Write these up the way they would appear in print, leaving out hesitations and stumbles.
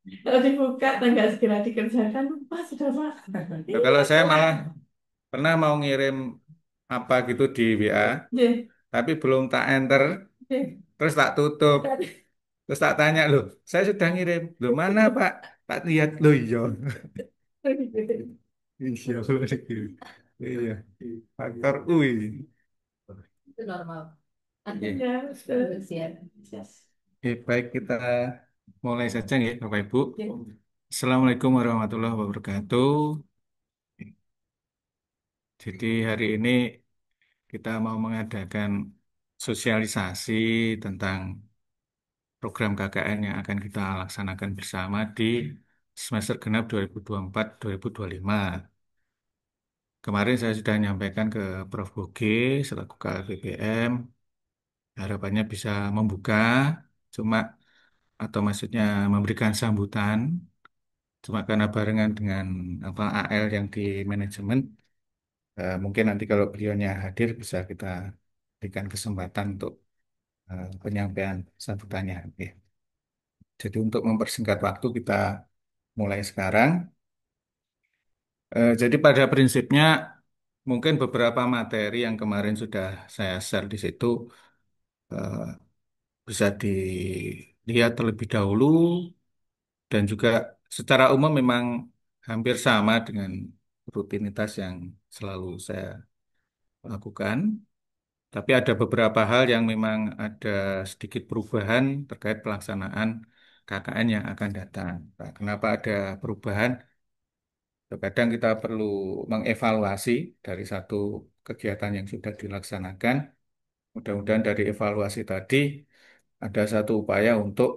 Ya, kalau dibuka nggak segera dikerjakan, lupa sudah Pak. Nah, kalau Iya, saya malah pernah mau ngirim apa gitu di WA, iya, tapi belum tak enter, iya. terus tak tutup, terus tak tanya loh, saya sudah ngirim, loh mana Pak? Tak lihat loh iya, iya belum dikirim. Iya, faktor U ini. Itu normal. Oke. Ya, betul. Oke, baik kita mulai saja ya Bapak Ibu. Ya. Assalamualaikum warahmatullahi wabarakatuh. Jadi hari ini kita mau mengadakan sosialisasi tentang program KKN yang akan kita laksanakan bersama di semester genap 2024-2025. Kemarin saya sudah menyampaikan ke Prof. Boge selaku Kepala BPM, harapannya bisa membuka, cuma atau maksudnya memberikan sambutan, cuma karena barengan dengan apa AL yang di manajemen, mungkin nanti kalau beliaunya hadir bisa kita berikan kesempatan untuk penyampaian sambutannya. Oke. Jadi untuk mempersingkat waktu kita mulai sekarang. Jadi pada prinsipnya mungkin beberapa materi yang kemarin sudah saya share di situ eh, bisa dilihat terlebih dahulu dan juga secara umum memang hampir sama dengan rutinitas yang selalu saya lakukan. Tapi ada beberapa hal yang memang ada sedikit perubahan terkait pelaksanaan KKN yang akan datang. Nah, kenapa ada perubahan? Terkadang kita perlu mengevaluasi dari satu kegiatan yang sudah dilaksanakan. Mudah-mudahan dari evaluasi tadi ada satu upaya untuk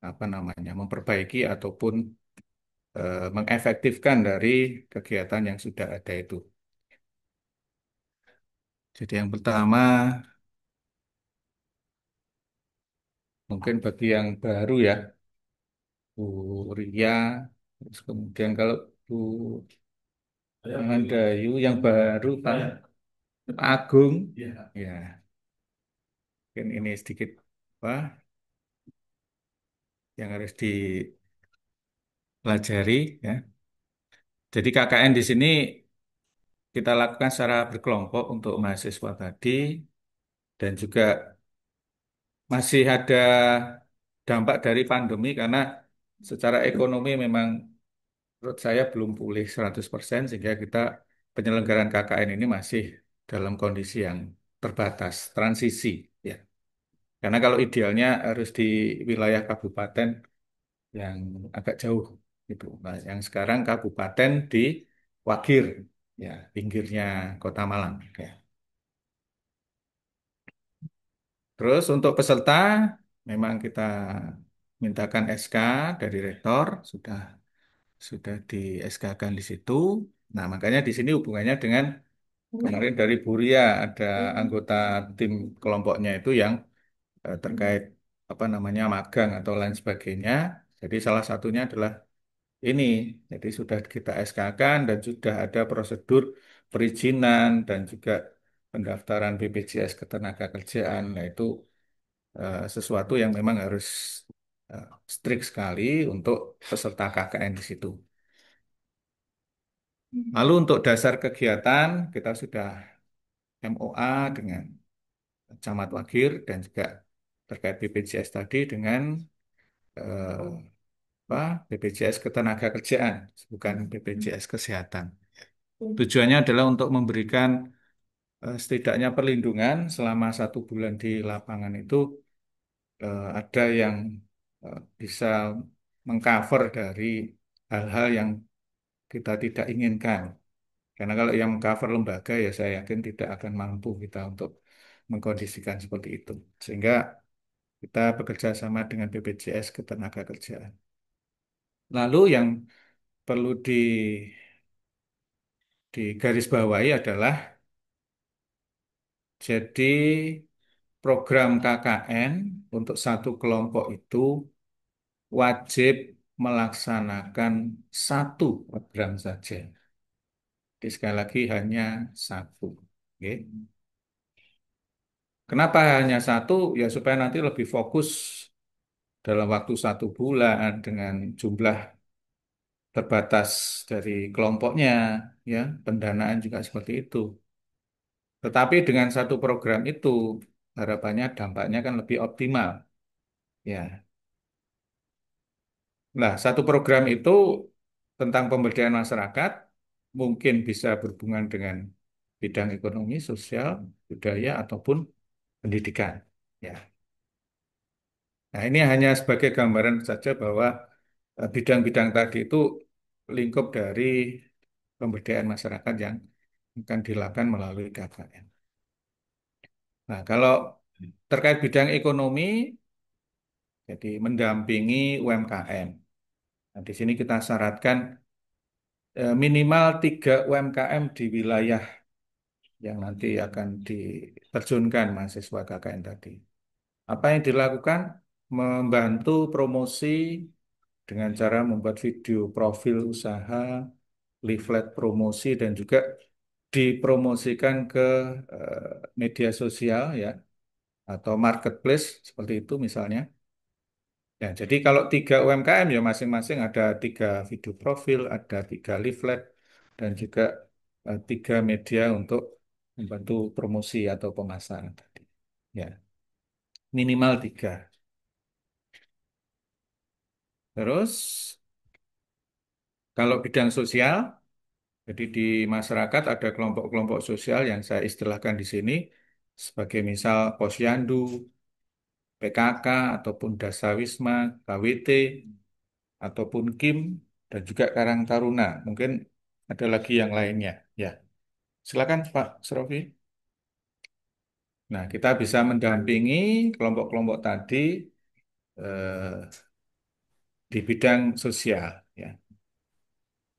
apa namanya memperbaiki ataupun mengefektifkan dari kegiatan yang sudah ada itu. Jadi yang pertama mungkin bagi yang baru ya, Bu Ria, terus kemudian kalau Bu Mandayu yang baru Pak Agung, ya mungkin ini sedikit apa yang harus dipelajari ya. Jadi KKN di sini kita lakukan secara berkelompok untuk mahasiswa tadi dan juga masih ada dampak dari pandemi karena secara ekonomi memang menurut saya belum pulih 100% sehingga kita penyelenggaraan KKN ini masih dalam kondisi yang terbatas, transisi ya. Karena kalau idealnya harus di wilayah kabupaten yang agak jauh gitu. Nah, yang sekarang kabupaten di Wagir ya, pinggirnya Kota Malang ya. Terus untuk peserta memang kita mintakan SK dari rektor sudah di SK-kan di situ. Nah, makanya di sini hubungannya dengan kemarin dari Buria ada anggota tim kelompoknya itu yang terkait apa namanya magang atau lain sebagainya. Jadi salah satunya adalah ini. Jadi sudah kita SK-kan dan sudah ada prosedur perizinan dan juga pendaftaran BPJS Ketenagakerjaan. Nah, itu sesuatu yang memang harus eh, strict sekali untuk peserta KKN di situ. Lalu untuk dasar kegiatan kita sudah MOA dengan Camat Wagir dan juga terkait BPJS tadi dengan eh, apa, BPJS Ketenagakerjaan, bukan BPJS Kesehatan. Tujuannya adalah untuk memberikan setidaknya perlindungan selama 1 bulan di lapangan itu ada yang bisa mengcover dari hal-hal yang kita tidak inginkan. Karena kalau yang mengcover lembaga ya saya yakin tidak akan mampu kita untuk mengkondisikan seperti itu. Sehingga kita bekerja sama dengan BPJS Ketenagakerjaan. Lalu yang perlu digarisbawahi adalah jadi program KKN untuk satu kelompok itu wajib melaksanakan satu program saja. Jadi sekali lagi hanya satu. Oke. Kenapa hanya satu? Ya supaya nanti lebih fokus dalam waktu 1 bulan dengan jumlah terbatas dari kelompoknya, ya, pendanaan juga seperti itu. Tetapi dengan satu program itu, harapannya dampaknya kan lebih optimal. Ya, nah satu program itu tentang pemberdayaan masyarakat mungkin bisa berhubungan dengan bidang ekonomi, sosial, budaya ataupun pendidikan. Ya, nah ini hanya sebagai gambaran saja bahwa bidang-bidang tadi itu lingkup dari pemberdayaan masyarakat yang akan dilakukan melalui KKN. Nah, kalau terkait bidang ekonomi, jadi mendampingi UMKM. Nah, di sini kita syaratkan minimal 3 UMKM di wilayah yang nanti akan diterjunkan mahasiswa KKN tadi. Apa yang dilakukan? Membantu promosi dengan cara membuat video profil usaha, leaflet promosi, dan juga dipromosikan ke media sosial ya atau marketplace seperti itu misalnya. Ya, jadi kalau 3 UMKM ya masing-masing ada 3 video profil, ada 3 leaflet, dan juga 3 media untuk membantu promosi atau pemasaran tadi. Ya, minimal 3. Terus kalau bidang sosial, jadi di masyarakat ada kelompok-kelompok sosial yang saya istilahkan di sini sebagai misal Posyandu, PKK, ataupun Dasawisma, KWT, ataupun Kim, dan juga Karang Taruna. Mungkin ada lagi yang lainnya. Ya, silakan Pak Serofi. Nah, kita bisa mendampingi kelompok-kelompok tadi eh, di bidang sosial. Ya.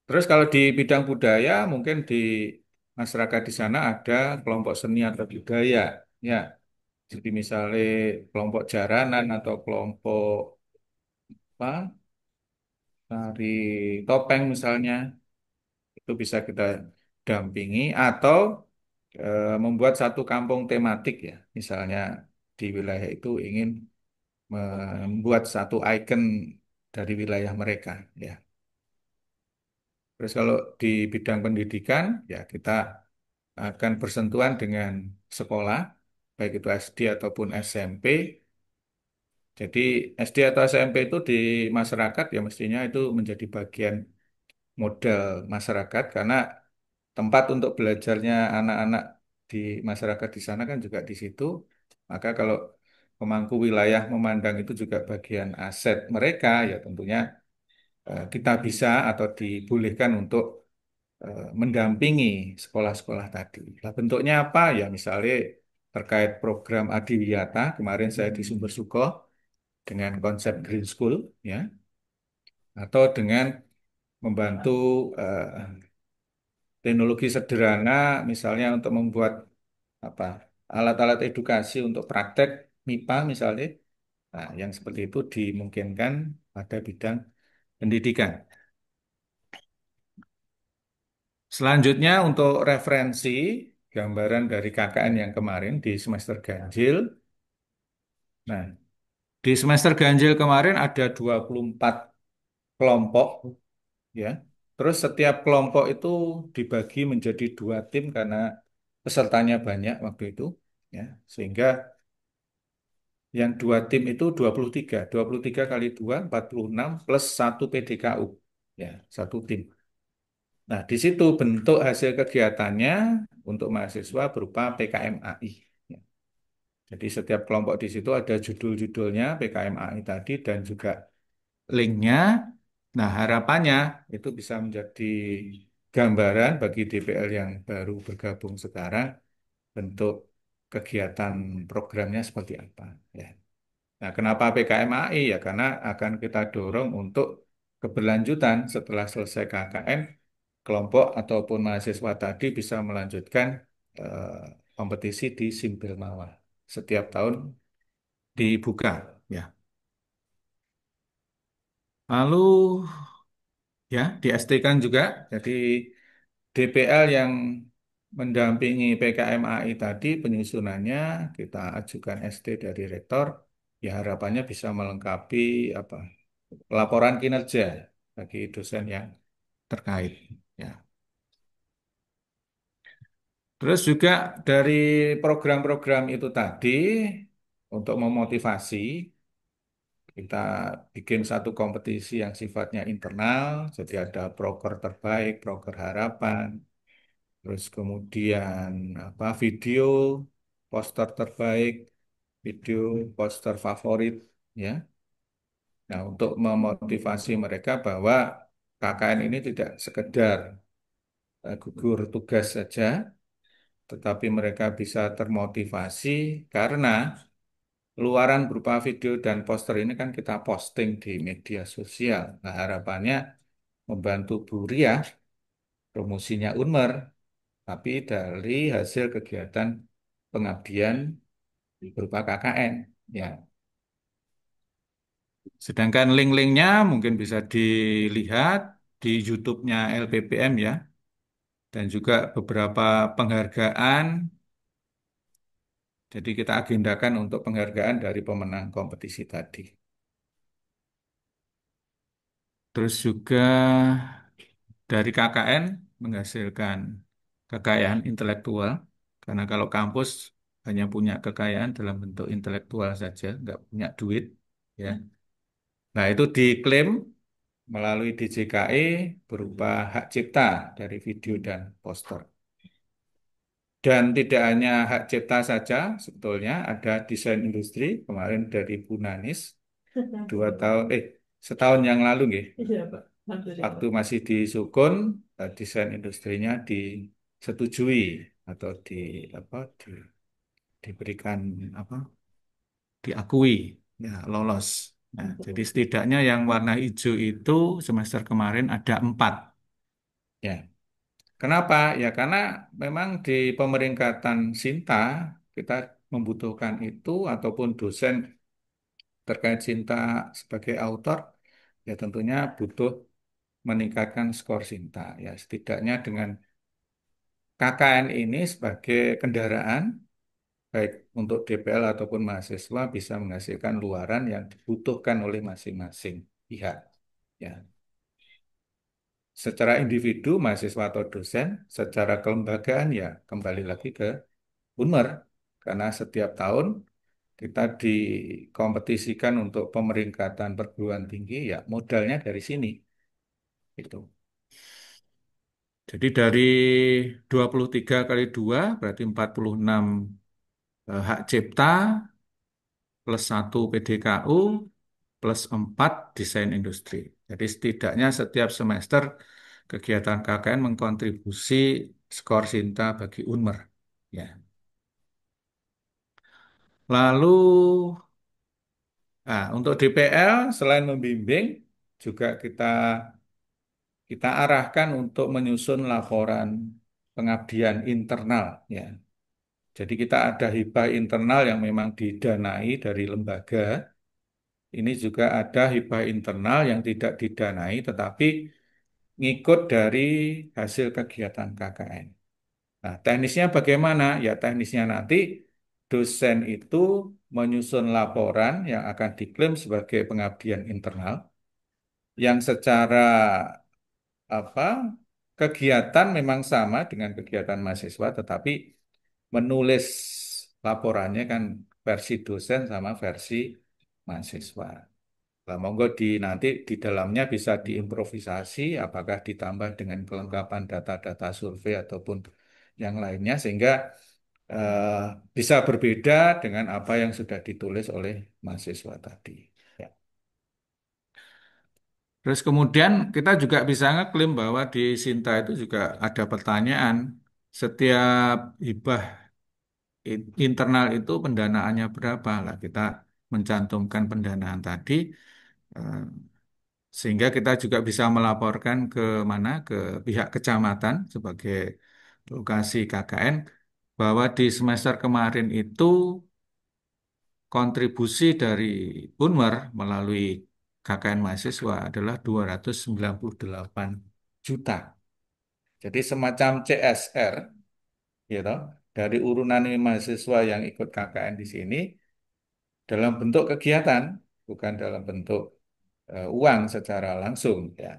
Terus kalau di bidang budaya, mungkin di masyarakat di sana ada kelompok seni atau budaya. Ya, jadi misalnya kelompok jaranan atau kelompok apa, tari topeng misalnya, itu bisa kita dampingi atau membuat satu kampung tematik ya. Misalnya di wilayah itu ingin membuat satu ikon dari wilayah mereka ya. Terus kalau di bidang pendidikan ya kita akan bersentuhan dengan sekolah baik itu SD ataupun SMP. Jadi SD atau SMP itu di masyarakat ya mestinya itu menjadi bagian modal masyarakat karena tempat untuk belajarnya anak-anak di masyarakat di sana kan juga di situ. Maka kalau pemangku wilayah memandang itu juga bagian aset mereka, ya tentunya kita bisa atau dibolehkan untuk mendampingi sekolah-sekolah tadi. Nah, bentuknya apa? Ya misalnya terkait program Adiwiyata, kemarin saya di Sumber Suko dengan konsep Green School, ya, atau dengan membantu teknologi sederhana, misalnya untuk membuat apa alat-alat edukasi untuk praktek MIPA misalnya. Nah, yang seperti itu dimungkinkan pada bidang pendidikan. Selanjutnya untuk referensi gambaran dari KKN yang kemarin di semester ganjil. Nah, di semester ganjil kemarin ada 24 kelompok ya. Terus setiap kelompok itu dibagi menjadi 2 tim karena pesertanya banyak waktu itu ya. Sehingga yang 2 tim itu 23, 23 kali 2 46 plus 1 PDKU. Ya, 1 tim. Nah, di situ bentuk hasil kegiatannya untuk mahasiswa berupa PKMAI. Ya. Jadi setiap kelompok di situ ada judul-judulnya PKMAI tadi dan juga linknya. Nah, harapannya itu bisa menjadi gambaran bagi DPL yang baru bergabung sekarang bentuk kegiatan programnya seperti apa. Ya. Nah, kenapa PKMAI? Ya, karena akan kita dorong untuk keberlanjutan setelah selesai KKN, kelompok ataupun mahasiswa tadi bisa melanjutkan kompetisi di Simpil Mawar. Setiap tahun dibuka. Ya. Lalu ya, di ST kan juga. Jadi DPL yang mendampingi PKMAI tadi penyusunannya kita ajukan ST dari rektor. Ya harapannya bisa melengkapi apa laporan kinerja bagi dosen yang terkait. Ya. Terus juga dari program-program itu tadi untuk memotivasi kita bikin satu kompetisi yang sifatnya internal, jadi ada proker terbaik, proker harapan, terus kemudian apa video, poster terbaik, video, poster favorit, ya. Nah, untuk memotivasi mereka bahwa KKN ini tidak sekedar gugur tugas saja, tetapi mereka bisa termotivasi karena luaran berupa video dan poster ini kan kita posting di media sosial. Nah, harapannya membantu Bu Ria promosinya Unmer, tapi dari hasil kegiatan pengabdian berupa KKN. Ya, sedangkan link-linknya mungkin bisa dilihat di YouTube-nya LPPM ya, dan juga beberapa penghargaan. Jadi kita agendakan untuk penghargaan dari pemenang kompetisi tadi. Terus juga dari KKN menghasilkan kekayaan intelektual, karena kalau kampus hanya punya kekayaan dalam bentuk intelektual saja, nggak punya duit, ya. Nah, itu diklaim melalui DJKE berupa hak cipta dari video dan poster. Dan tidak hanya hak cipta saja, sebetulnya ada desain industri kemarin dari Bu Nanis 2 tahun, setahun yang lalu, nggih. Iya, Pak. Alhamdulillah. Waktu masih di Sukun, desain industrinya disetujui atau apa, diberikan apa, diakui, ya lolos. Nah, jadi setidaknya yang warna hijau itu semester kemarin ada 4. Ya, kenapa? Ya karena memang di pemeringkatan Sinta kita membutuhkan itu ataupun dosen terkait Sinta sebagai autor, ya tentunya butuh meningkatkan skor Sinta. Ya setidaknya dengan KKN ini sebagai kendaraan baik untuk DPL ataupun mahasiswa bisa menghasilkan luaran yang dibutuhkan oleh masing-masing pihak. Ya, secara individu mahasiswa atau dosen, secara kelembagaan ya kembali lagi ke Unmer karena setiap tahun kita dikompetisikan untuk pemeringkatan perguruan tinggi ya modalnya dari sini itu. Jadi dari 23 kali 2 berarti 46 hak cipta plus 1 PDKU plus 4 desain industri. Jadi setidaknya setiap semester kegiatan KKN mengkontribusi skor Sinta bagi Unmer. Ya. Lalu untuk DPL selain membimbing juga kita arahkan untuk menyusun laporan pengabdian internal ya. Jadi kita ada hibah internal yang memang didanai dari lembaga. Ini juga ada hibah internal yang tidak didanai tetapi ngikut dari hasil kegiatan KKN. Nah, teknisnya bagaimana? Ya, teknisnya nanti dosen itu menyusun laporan yang akan diklaim sebagai pengabdian internal yang secara apa kegiatan memang sama dengan kegiatan mahasiswa, tetapi menulis laporannya kan versi dosen sama versi mahasiswa. Nah, monggo nanti di dalamnya bisa diimprovisasi, apakah ditambah dengan kelengkapan data-data survei ataupun yang lainnya, sehingga eh, bisa berbeda dengan apa yang sudah ditulis oleh mahasiswa tadi. Ya. Terus kemudian kita juga bisa ngeklaim bahwa di Sinta itu juga ada pertanyaan, setiap hibah internal itu pendanaannya berapa lah. Kita mencantumkan pendanaan tadi. eh, Sehingga kita juga bisa melaporkan ke mana, ke pihak kecamatan sebagai lokasi KKN, bahwa di semester kemarin itu kontribusi dari Unmer melalui KKN mahasiswa adalah 298 juta. Jadi semacam CSR, gitu, dari urunan mahasiswa yang ikut KKN di sini, dalam bentuk kegiatan, bukan dalam bentuk uang secara langsung ya.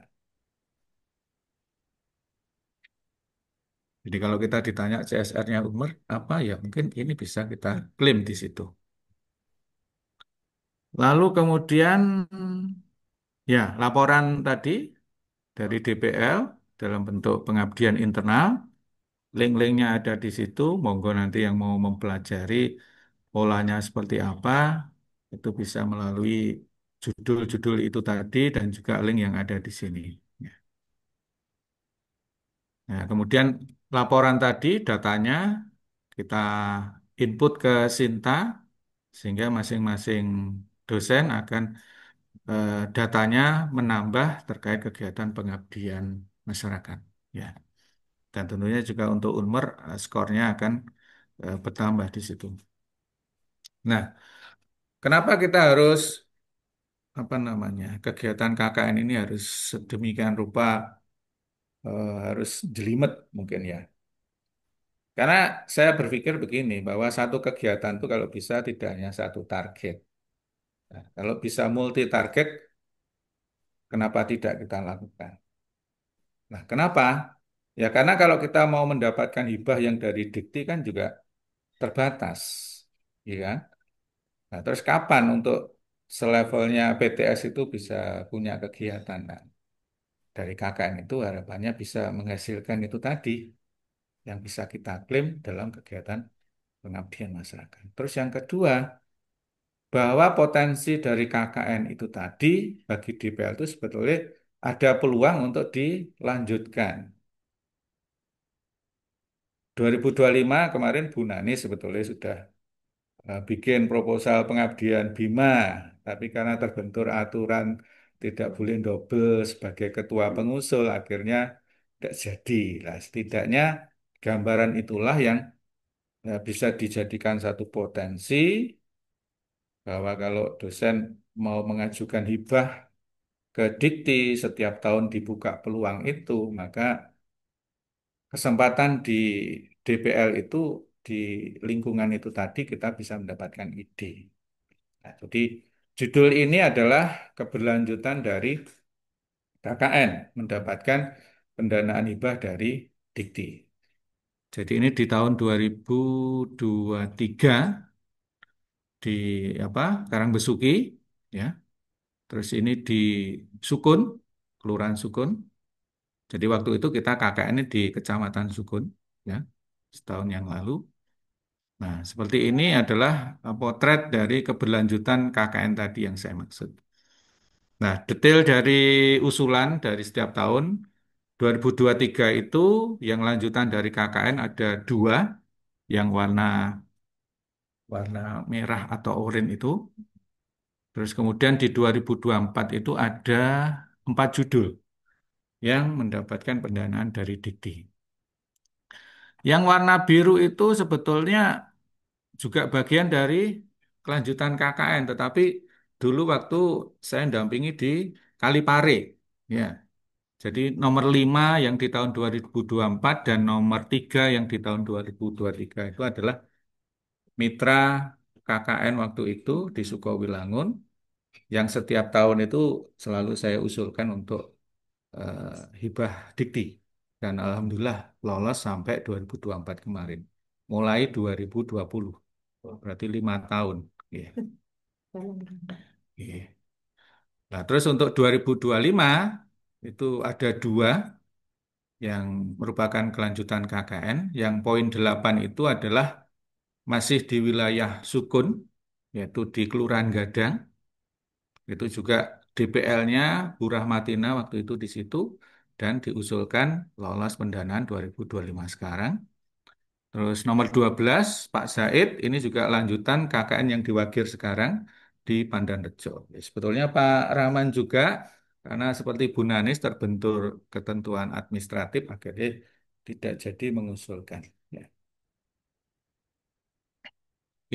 Jadi kalau kita ditanya CSR-nya Umar apa ya mungkin ini bisa kita klaim di situ. Lalu kemudian ya laporan tadi dari DPL dalam bentuk pengabdian internal, link-linknya ada di situ. Monggo nanti yang mau mempelajari polanya seperti apa itu bisa melalui judul-judul itu tadi dan juga link yang ada di sini. Ya. Nah, kemudian laporan tadi datanya kita input ke Sinta sehingga masing-masing dosen akan datanya menambah terkait kegiatan pengabdian masyarakat. Ya. Dan tentunya juga untuk Unmer skornya akan bertambah di situ. Nah, kenapa kita harus apa namanya kegiatan KKN ini harus sedemikian rupa harus jelimet mungkin ya. Karena saya berpikir begini bahwa satu kegiatan itu kalau bisa tidak hanya satu target. Nah, kalau bisa multi target, kenapa tidak kita lakukan? Nah, kenapa? Ya karena kalau kita mau mendapatkan hibah yang dari Dikti kan juga terbatas, ya kan? Nah, terus kapan untuk selevelnya PTS itu bisa punya kegiatan? Nah, dari KKN itu harapannya bisa menghasilkan itu tadi yang bisa kita klaim dalam kegiatan pengabdian masyarakat. Terus yang kedua, bahwa potensi dari KKN itu tadi bagi DPL itu sebetulnya ada peluang untuk dilanjutkan. 2025 kemarin Bu Nani sebetulnya sudah bikin proposal pengabdian Bima, tapi karena terbentur aturan tidak boleh double sebagai ketua pengusul, akhirnya tidak jadi. Nah, setidaknya gambaran itulah yang bisa dijadikan satu potensi bahwa kalau dosen mau mengajukan hibah ke Dikti setiap tahun dibuka peluang itu, maka kesempatan di DPL itu di lingkungan itu tadi kita bisa mendapatkan ide. Nah, jadi judul ini adalah keberlanjutan dari KKN mendapatkan pendanaan hibah dari Dikti. Jadi ini di tahun 2023 di apa Karangbesuki ya. Terus ini di Sukun, Kelurahan Sukun. Jadi waktu itu kita KKN ini di Kecamatan Sukun ya setahun yang lalu. Nah, seperti ini adalah potret dari keberlanjutan KKN tadi yang saya maksud. Nah, detail dari usulan dari setiap tahun 2023 itu yang lanjutan dari KKN ada dua, yang warna warna merah atau oranye itu. Terus kemudian di 2024 itu ada empat judul yang mendapatkan pendanaan dari Dikti. Yang warna biru itu sebetulnya juga bagian dari kelanjutan KKN, tetapi dulu waktu saya dampingi di Kalipare, ya. Jadi nomor 5 yang di tahun 2024 dan nomor 3 yang di tahun 2023 itu adalah mitra KKN waktu itu di Sukowilangun yang setiap tahun itu selalu saya usulkan untuk hibah Dikti. Dan alhamdulillah lolos sampai 2024 kemarin. Mulai 2020. Berarti 5 tahun. Iya, iya. Nah, terus untuk 2025 itu ada dua yang merupakan kelanjutan KKN. Yang poin 8 itu adalah masih di wilayah Sukun, yaitu di Kelurahan Gadang. Itu juga DPL-nya Bu Rahmatina waktu itu di situ dan diusulkan lolos pendanaan 2025 sekarang. Terus nomor 12 Pak Said ini juga lanjutan KKN yang di Wagir sekarang di Pandanrejo. Ya, sebetulnya Pak Rahman juga karena seperti Bu Nanis terbentur ketentuan administratif akhirnya tidak jadi mengusulkan. Ya.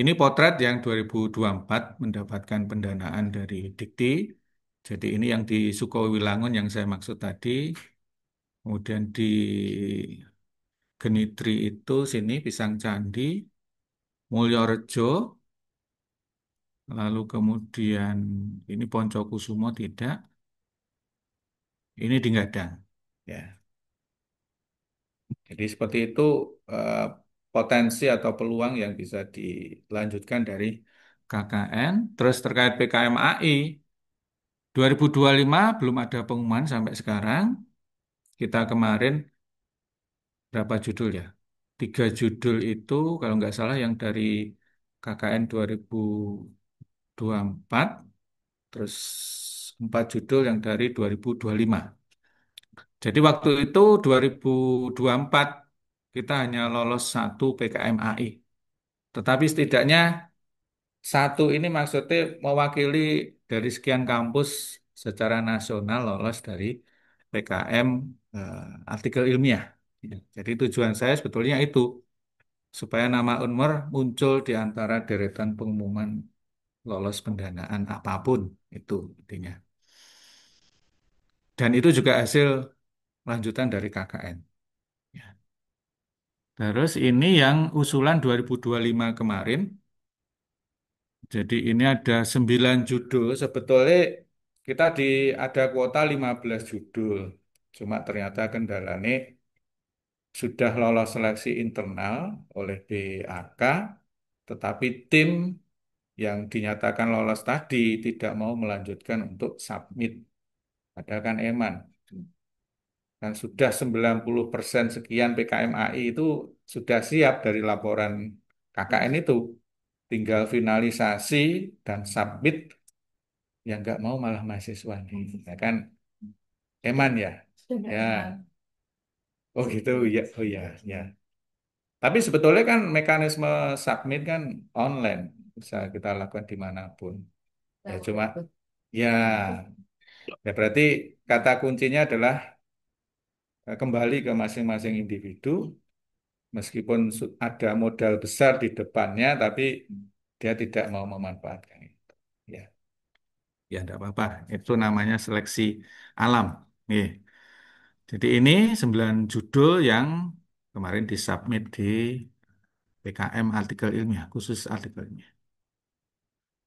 Ini potret yang 2024 mendapatkan pendanaan dari Dikti. Jadi ini yang di Sukowilangun yang saya maksud tadi. Kemudian di Genitri itu sini Pisang Candi, Mulyorejo, Lalu kemudian ini Poncokusumo tidak, ini di Gadang. Ya, jadi seperti itu eh, potensi atau peluang yang bisa dilanjutkan dari KKN. Terus terkait PKMAI 2025 belum ada pengumuman sampai sekarang. Kita kemarin berapa judul ya? Tiga judul itu kalau nggak salah yang dari KKN 2024, terus empat judul yang dari 2025. Jadi waktu itu 2024 kita hanya lolos satu PKMAI. Tetapi setidaknya satu ini maksudnya mewakili dari sekian kampus secara nasional lolos dari PKM artikel ilmiah. Jadi tujuan saya sebetulnya itu supaya nama Unmer muncul di antara deretan pengumuman lolos pendanaan apapun itu intinya. Dan itu juga hasil lanjutan dari KKN. Ya. Terus ini yang usulan 2025 kemarin. Jadi ini ada 9 judul. Sebetulnya kita ada kuota 15 judul. Cuma ternyata kendalanya sudah lolos seleksi internal oleh BAK, tetapi tim yang dinyatakan lolos tadi tidak mau melanjutkan untuk submit. Padahal kan Eman. Dan sudah 90% sekian PKMAI itu sudah siap dari laporan KKN itu. Tinggal finalisasi dan submit yang nggak mau malah mahasiswa nih. Ya kan Eman ya. Sudah nggak kenal. Ya, oh gitu ya. Oh ya, ya. Tapi sebetulnya kan mekanisme submit kan online. Bisa kita lakukan dimanapun. Ya Tahu cuma ikut. ya, ya berarti kata kuncinya adalah kembali ke masing-masing individu. Meskipun ada modal besar di depannya, tapi dia tidak mau memanfaatkan itu. Ya, ya tidak apa-apa. Itu namanya seleksi alam. Nih. Jadi ini 9 judul yang kemarin disubmit di PKM artikel ilmiah, khusus artikel ilmiah.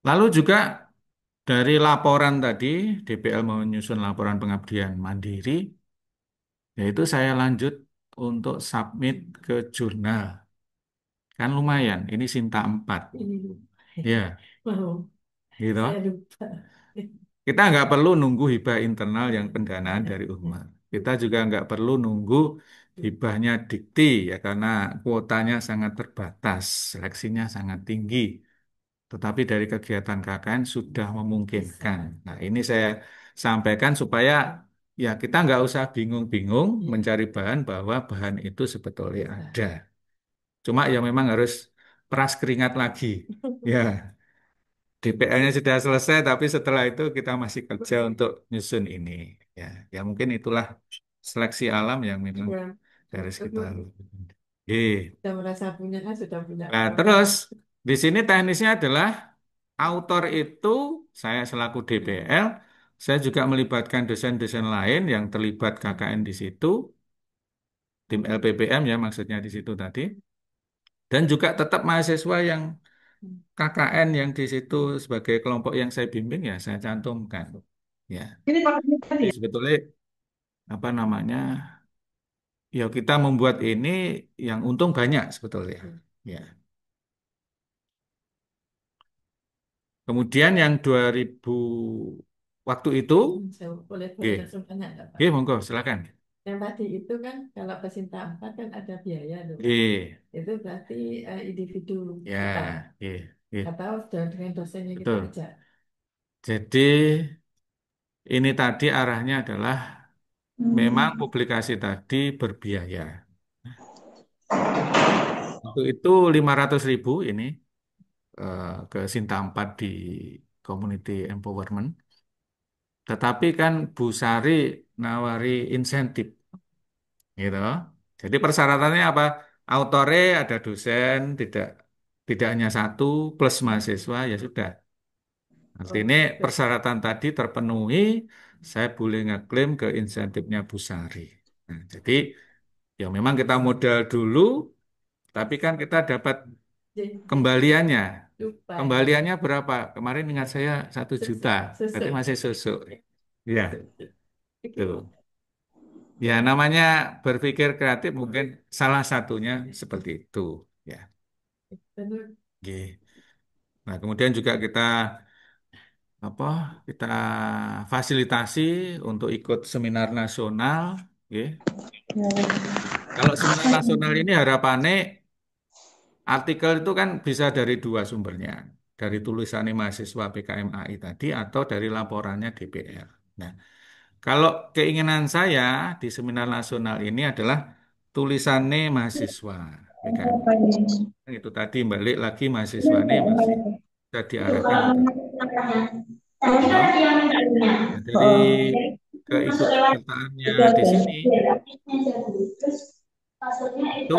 Lalu juga dari laporan tadi, DPL menyusun laporan pengabdian mandiri, yaitu saya lanjut untuk submit ke jurnal. Kan lumayan, ini Sinta 4. Ini lupa. Ya, Mau. Saya gitu. lupa. Kita nggak perlu nunggu hibah internal yang pendanaan dari Unmar. Kita juga nggak perlu nunggu hibahnya Dikti ya karena kuotanya sangat terbatas, seleksinya sangat tinggi. Tetapi dari kegiatan KKN sudah memungkinkan. Nah, ini saya sampaikan supaya ya kita nggak usah bingung-bingung mencari bahan bahwa bahan itu sebetulnya ada. Cuma ya memang harus peras keringat lagi. Ya. DPL-nya sudah selesai, tapi setelah itu kita masih kerja untuk nyusun ini. Ya, ya mungkin itulah seleksi alam yang memang Ya, harus itu kita. Eh, sudah merasa punya kan sudah punya nah program. terus di sini teknisnya adalah autor itu saya selaku DPL, saya juga melibatkan dosen-dosen lain yang terlibat KKN di situ, tim LPPM ya maksudnya di situ tadi, dan juga tetap mahasiswa yang KKN yang di situ sebagai kelompok yang saya bimbing ya saya cantumkan. Ya. Ini paketnya tadi Jadi ya? sebetulnya apa namanya? Ya kita membuat ini yang untung banyak sebetulnya. Ya. Kemudian yang 2000 waktu itu, Saya boleh oke, boleh langsung tanya nggak Pak? oke, monggo silakan. Yang tadi itu kan kalau pecinta empat kan ada biaya loh Pak. Oke, Itu berarti individu kita ya, oke, oke, atau dengan dosennya kita betul. aja. Jadi ini tadi arahnya adalah memang publikasi tadi berbiaya. Untuk itu 500.000 ini ke Sinta 4 di Community Empowerment. Tetapi kan Bu Sari nawari insentif, gitu. Jadi persyaratannya apa? Autore ada dosen, tidak tidak hanya satu, plus mahasiswa, ya sudah. Oh, Artinya gitu. persyaratan tadi terpenuhi, saya boleh ngeklaim ke insentifnya Bu Sari. Nah, jadi ya memang kita modal dulu, tapi kan kita dapat Jadi, kembaliannya. Lupa itu. Kembaliannya berapa? Kemarin ingat saya 1 juta. Berarti Susu. masih susu. Iya, Oke. tuh. Ya, namanya berpikir kreatif mungkin salah satunya seperti itu. Ya, Benar. oke. Nah, kemudian juga kita apa? Kita fasilitasi untuk ikut seminar nasional. Oke. Kalau seminar nasional ini harapannya artikel itu kan bisa dari dua sumbernya, dari tulisannya mahasiswa PKMAI tadi atau dari laporannya DPR. Nah, kalau keinginan saya di seminar nasional ini adalah tulisannya mahasiswa PKMAI. Itu tadi balik lagi mahasiswa ini masih bisa diarahkan untuk apa? Nah, dari keikutsertaannya di sini itu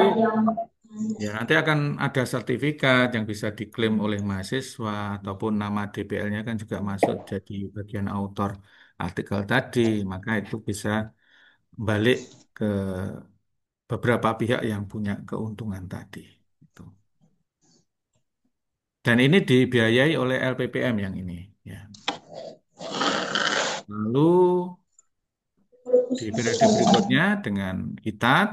ya, nanti akan ada sertifikat yang bisa diklaim oleh mahasiswa ataupun nama DPL-nya kan juga masuk jadi bagian autor artikel tadi, maka itu bisa balik ke beberapa pihak yang punya keuntungan tadi. Gitu. Dan ini dibiayai oleh LPPM yang ini. Ya. Lalu di periode berikutnya dengan ITAT,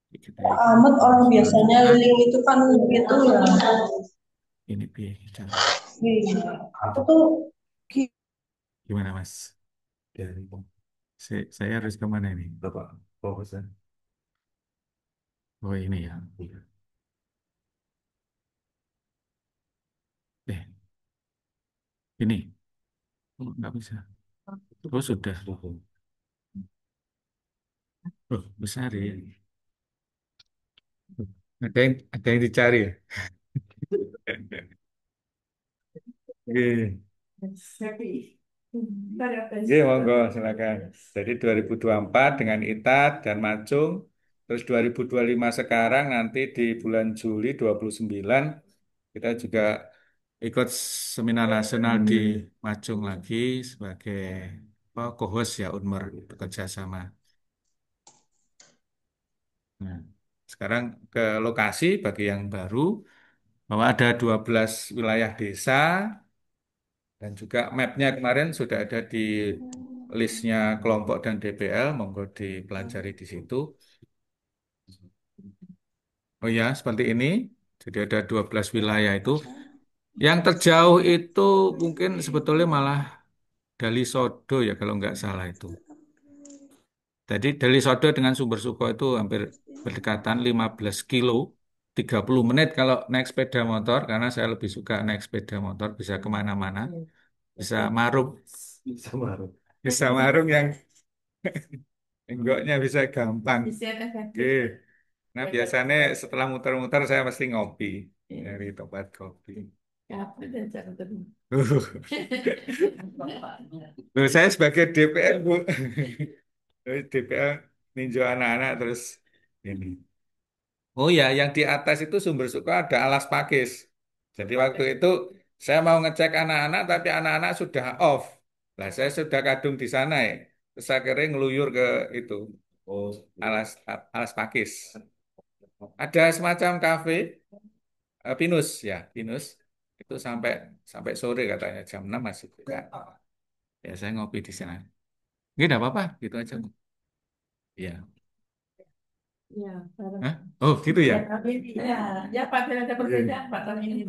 kita ITAT, Amat orang nasional biasanya ITAT, link itu kan gitu ya. ini bicara. Iya. Aku tuh Gimana Mas? Dari saya harus kemana ini? Bapak, fokusnya. Oh ini ya. Eh, ini. Oh, nggak bisa. Oh sudah. Oh, besar ya. Ada yang dicari ya? Oke. Happy. Ntar ya, Oke, monggo silakan. Jadi 2024 dengan ITAT dan Macung, terus 2025 sekarang nanti di bulan Juli 29 kita juga ikut seminar nasional di Macung lagi sebagai apa, co-host ya Unmer bekerja sama. Nah, sekarang ke lokasi bagi yang baru bahwa ada 12 wilayah desa dan juga mapnya kemarin sudah ada di listnya kelompok dan DPL, monggo dipelajari di situ. Oh ya, seperti ini. Jadi ada 12 wilayah itu. Yang terjauh itu mungkin sebetulnya malah Dali Sodo ya kalau nggak salah itu. Jadi Deli Sodo dengan Sumber Suko itu hampir berdekatan 15 kilo, 30 menit kalau naik sepeda motor, karena saya lebih suka naik sepeda motor, bisa kemana-mana, bisa marung, bisa marung, bisa marung yang enggaknya bisa gampang. efisien Oke. efektif. Nah biasanya setelah muter-muter saya mesti ngopi dari tempat kopi. Kapan dan cara terus. Loh, saya sebagai DPR, Bu. DPR ninjau anak-anak terus ini. Oh ya, yang di atas itu sumber suku ada alas pakis. Jadi waktu itu saya mau ngecek anak-anak, tapi anak-anak sudah off. Nah, saya sudah kadung di sana ya. Terus akhirnya ngeluyur ke itu alas alas pakis. Ada semacam kafe, Pinus ya, Pinus. Itu sampai sampai sore katanya jam 6 masih buka. Ya saya ngopi di sana. Nggak apa-apa, gitu aja. Iya. Ya, bareng. Hah? Oh, gitu ya. Ya, tapi ya, ya Pak, ada perbedaan Pak tahun ini.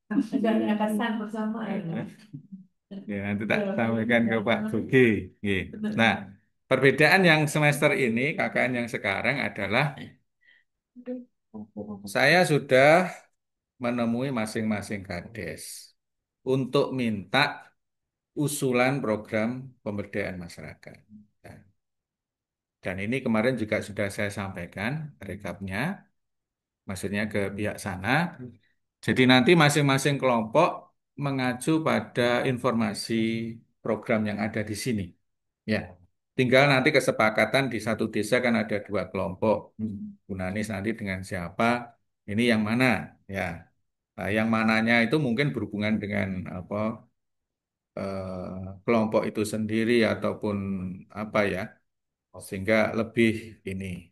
Ada kesan bersama ya. Ya, nanti tak sampaikan ke Pak Bogi. Nggih. Nah, perbedaan yang semester ini, KKN yang sekarang adalah saya sudah menemui masing-masing kades untuk minta usulan program pemberdayaan masyarakat. Nah, dan ini kemarin juga sudah saya sampaikan rekapnya, maksudnya ke pihak sana. Jadi nanti masing-masing kelompok mengacu pada informasi program yang ada di sini. Ya, tinggal nanti kesepakatan di satu desa kan ada dua kelompok. Gunanis nanti dengan siapa, ini yang mana? Ya, nah, yang mananya itu mungkin berhubungan dengan apa kelompok itu sendiri ataupun apa ya, sehingga lebih ini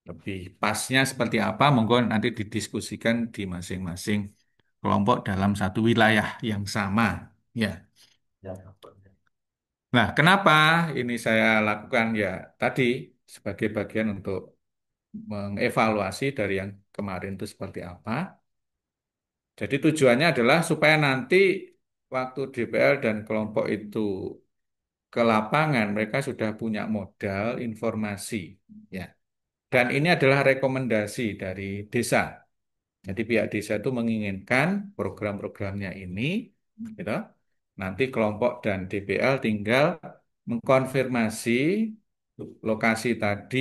lebih pasnya seperti apa, monggo nanti didiskusikan di masing-masing kelompok dalam satu wilayah yang sama. Ya. Nah, kenapa ini saya lakukan ya tadi sebagai bagian untuk mengevaluasi dari yang kemarin itu seperti apa. Jadi tujuannya adalah supaya nanti waktu DPL dan kelompok itu ke lapangan, mereka sudah punya modal informasi, ya. Dan ini adalah rekomendasi dari desa. Jadi pihak desa itu menginginkan program-programnya ini, gitu. Nanti kelompok dan DPL tinggal mengkonfirmasi lokasi tadi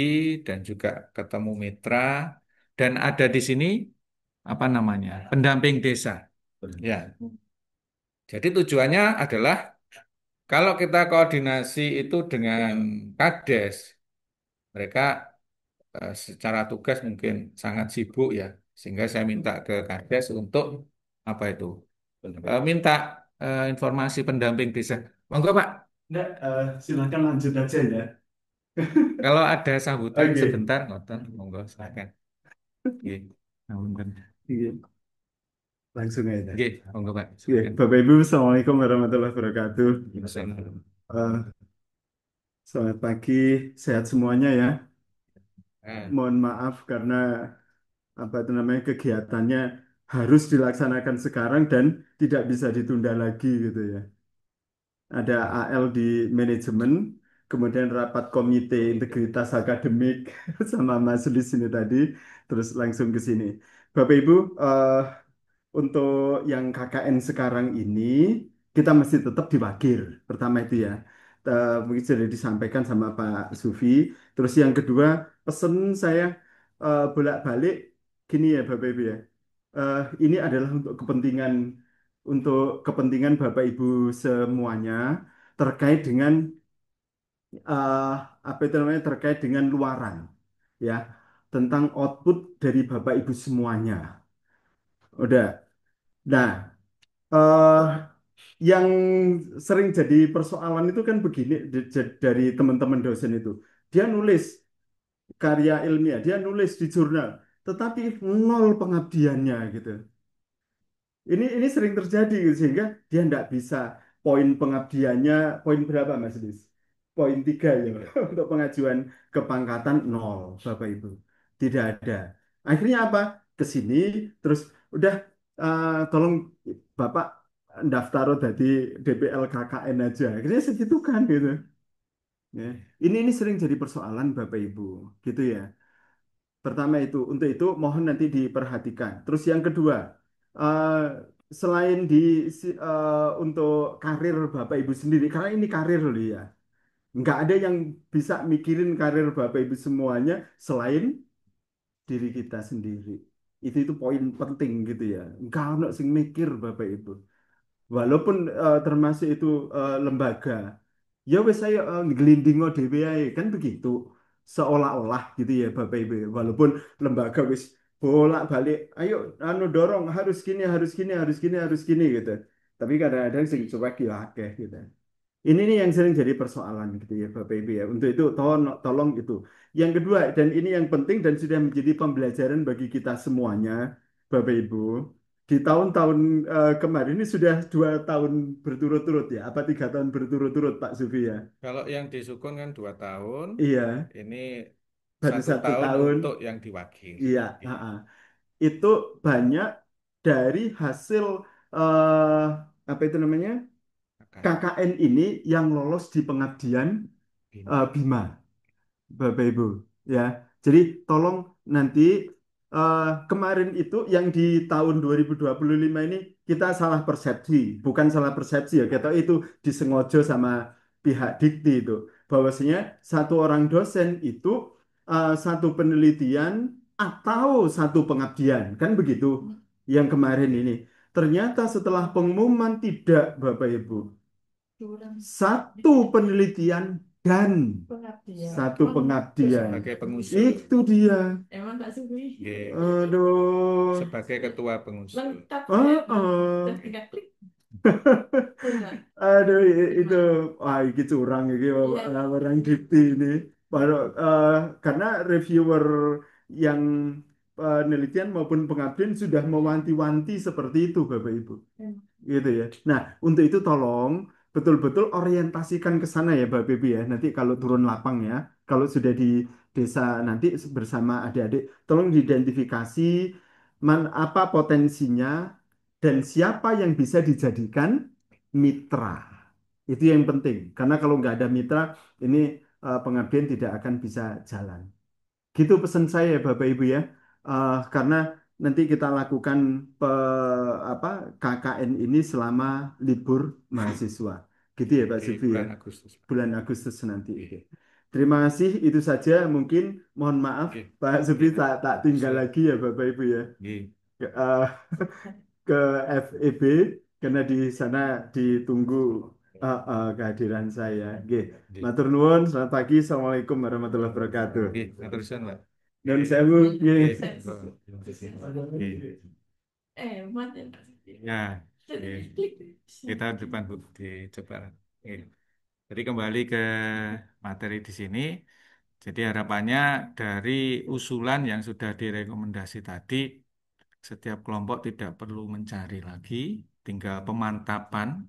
dan juga ketemu mitra dan ada di sini apa namanya pendamping desa. Ya, jadi tujuannya adalah kalau kita koordinasi itu dengan Kades, mereka secara tugas mungkin sangat sibuk ya, sehingga saya minta ke Kades untuk apa itu, minta informasi pendamping desa. Monggo Pak, Enggak, silakan lanjut aja ya. kalau ada sambutan Oke. sebentar, ngoten, monggo silakan. Nggih, ngapunten. Iya, langsung aja. Nggih, monggo Pak, Oke, silakan. Bapak Ibu, Assalamualaikum warahmatullahi wabarakatuh. Eh, Selamat pagi, sehat semuanya ya. Mohon maaf karena apa itu namanya kegiatannya harus dilaksanakan sekarang dan tidak bisa ditunda lagi gitu ya. Ada AL di manajemen, kemudian rapat komite integritas akademik sama Mas Lis ini tadi, terus langsung ke sini. Bapak Ibu, untuk yang KKN sekarang ini kita mesti tetap diwakil. Pertama itu ya. Mungkin sudah disampaikan sama Pak Sufi. Terus yang kedua, pesen saya bolak-balik gini ya Bapak Ibu ya. Ini adalah untuk kepentingan Bapak Ibu semuanya terkait dengan eh, apa itu namanya terkait dengan luaran ya tentang output dari Bapak Ibu semuanya. Udah. Nah, eh yang sering jadi persoalan itu kan begini dari teman-teman dosen itu. Dia nulis karya ilmiah, dia nulis di jurnal, tetapi nol pengabdiannya gitu. Ini sering terjadi gitu, sehingga dia tidak bisa poin pengabdiannya poin berapa Mas Dis? Poin 3 ya untuk pengajuan kepangkatan nol Bapak Ibu. Tidak ada. Akhirnya apa? Ke sini terus udah tolong Bapak daftar dari DPL KKN aja. Akhirnya segitu kan gitu. Ya. Ini sering jadi persoalan Bapak Ibu, gitu ya. Pertama itu, untuk itu mohon nanti diperhatikan. Terus yang kedua, eh, selain untuk karir Bapak Ibu sendiri, karena ini karir loh ya, nggak ada yang bisa mikirin karir Bapak Ibu semuanya selain diri kita sendiri. Itu poin penting gitu ya. Nggak ada sing mikir Bapak Ibu. Walaupun termasuk itu lembaga, ya wes saya ngelindingo dhewe ae kan begitu. Seolah-olah gitu ya Bapak Ibu. Walaupun lembaga wes bolak-balik, ayo anu dorong harus gini, harus gini, harus gini, harus gini gitu. Tapi kadang-kadang sing cuek ya akeh gitu. Ini nih yang sering jadi persoalan gitu ya Bapak Ibu ya. Untuk itu tolong itu. Yang kedua dan ini yang penting dan sudah menjadi pembelajaran bagi kita semuanya Bapak Ibu. Di tahun-tahun kemarin ini sudah 2 tahun berturut-turut ya. Apa 3 tahun berturut-turut Pak Sufi ya? Kalau yang di Sukun kan 2 tahun, Iya, ini baru satu satu tahun tahun. untuk yang diwakil. Iya, Iya. itu banyak dari hasil eh, apa itu namanya Akan. KKN ini yang lolos di pengabdian Bina. Bima. Bapak Ibu ya. Jadi tolong nanti kemarin itu yang di tahun 2025 ini kita salah persepsi, bukan salah persepsi ya, kita itu disengaja sama pihak Dikti itu bahwasanya satu orang dosen itu satu penelitian atau satu pengabdian, kan begitu yang kemarin Oke. ini. Ternyata setelah pengumuman tidak, Bapak Ibu, Curang. satu penelitian dan Pengabdian. satu Emang pengabdian. Sebagai pengusul. Itu dia. emang Pak Sufi Nggih. Aduh. Sebagai ketua pengusul. lengkap Ah, saya ah. dan tinggal klik. Benar. Aduh, itu, Gimana? wah, ini curang ini Iya. orang dikti ini. Baru, karena reviewer yang penelitian maupun pengabdian sudah mewanti-wanti seperti itu, Bapak Ibu. Gitu ya. Nah, untuk itu tolong betul-betul orientasikan ke sana ya, Bapak Ibu ya. Nanti kalau turun lapang ya, kalau sudah di desa nanti bersama adik-adik, tolong diidentifikasi apa potensinya dan siapa yang bisa dijadikan mitra. Itu yang penting. Karena kalau nggak ada mitra, ini pengabdian tidak akan bisa jalan. Gitu pesan saya ya Bapak Ibu ya. Karena nanti kita lakukan apa KKN ini selama libur mahasiswa. Gitu ya Pak Di Supri ya. bulan Agustus. Bulan Agustus nanti. Oke. Terima kasih itu saja. Mungkin mohon maaf Oke. Pak Supri Oke. tak tinggal Siap. lagi ya Bapak Ibu ya. Oke. Eh, ke FEB karena di sana ditunggu kehadiran saya. Oke. Oke. Matur nuwun, selamat pagi. Assalamualaikum warahmatullahi wabarakatuh. Oke. Matur suwun, Pak. Dan sewu, Oke. nggih. Oke. Hemat ya. Ya, oke. Kita depan Bu dicoba. Oke. Jadi kembali ke materi di sini. Jadi harapannya dari usulan yang sudah direkomendasi tadi, setiap kelompok tidak perlu mencari lagi, tinggal pemantapan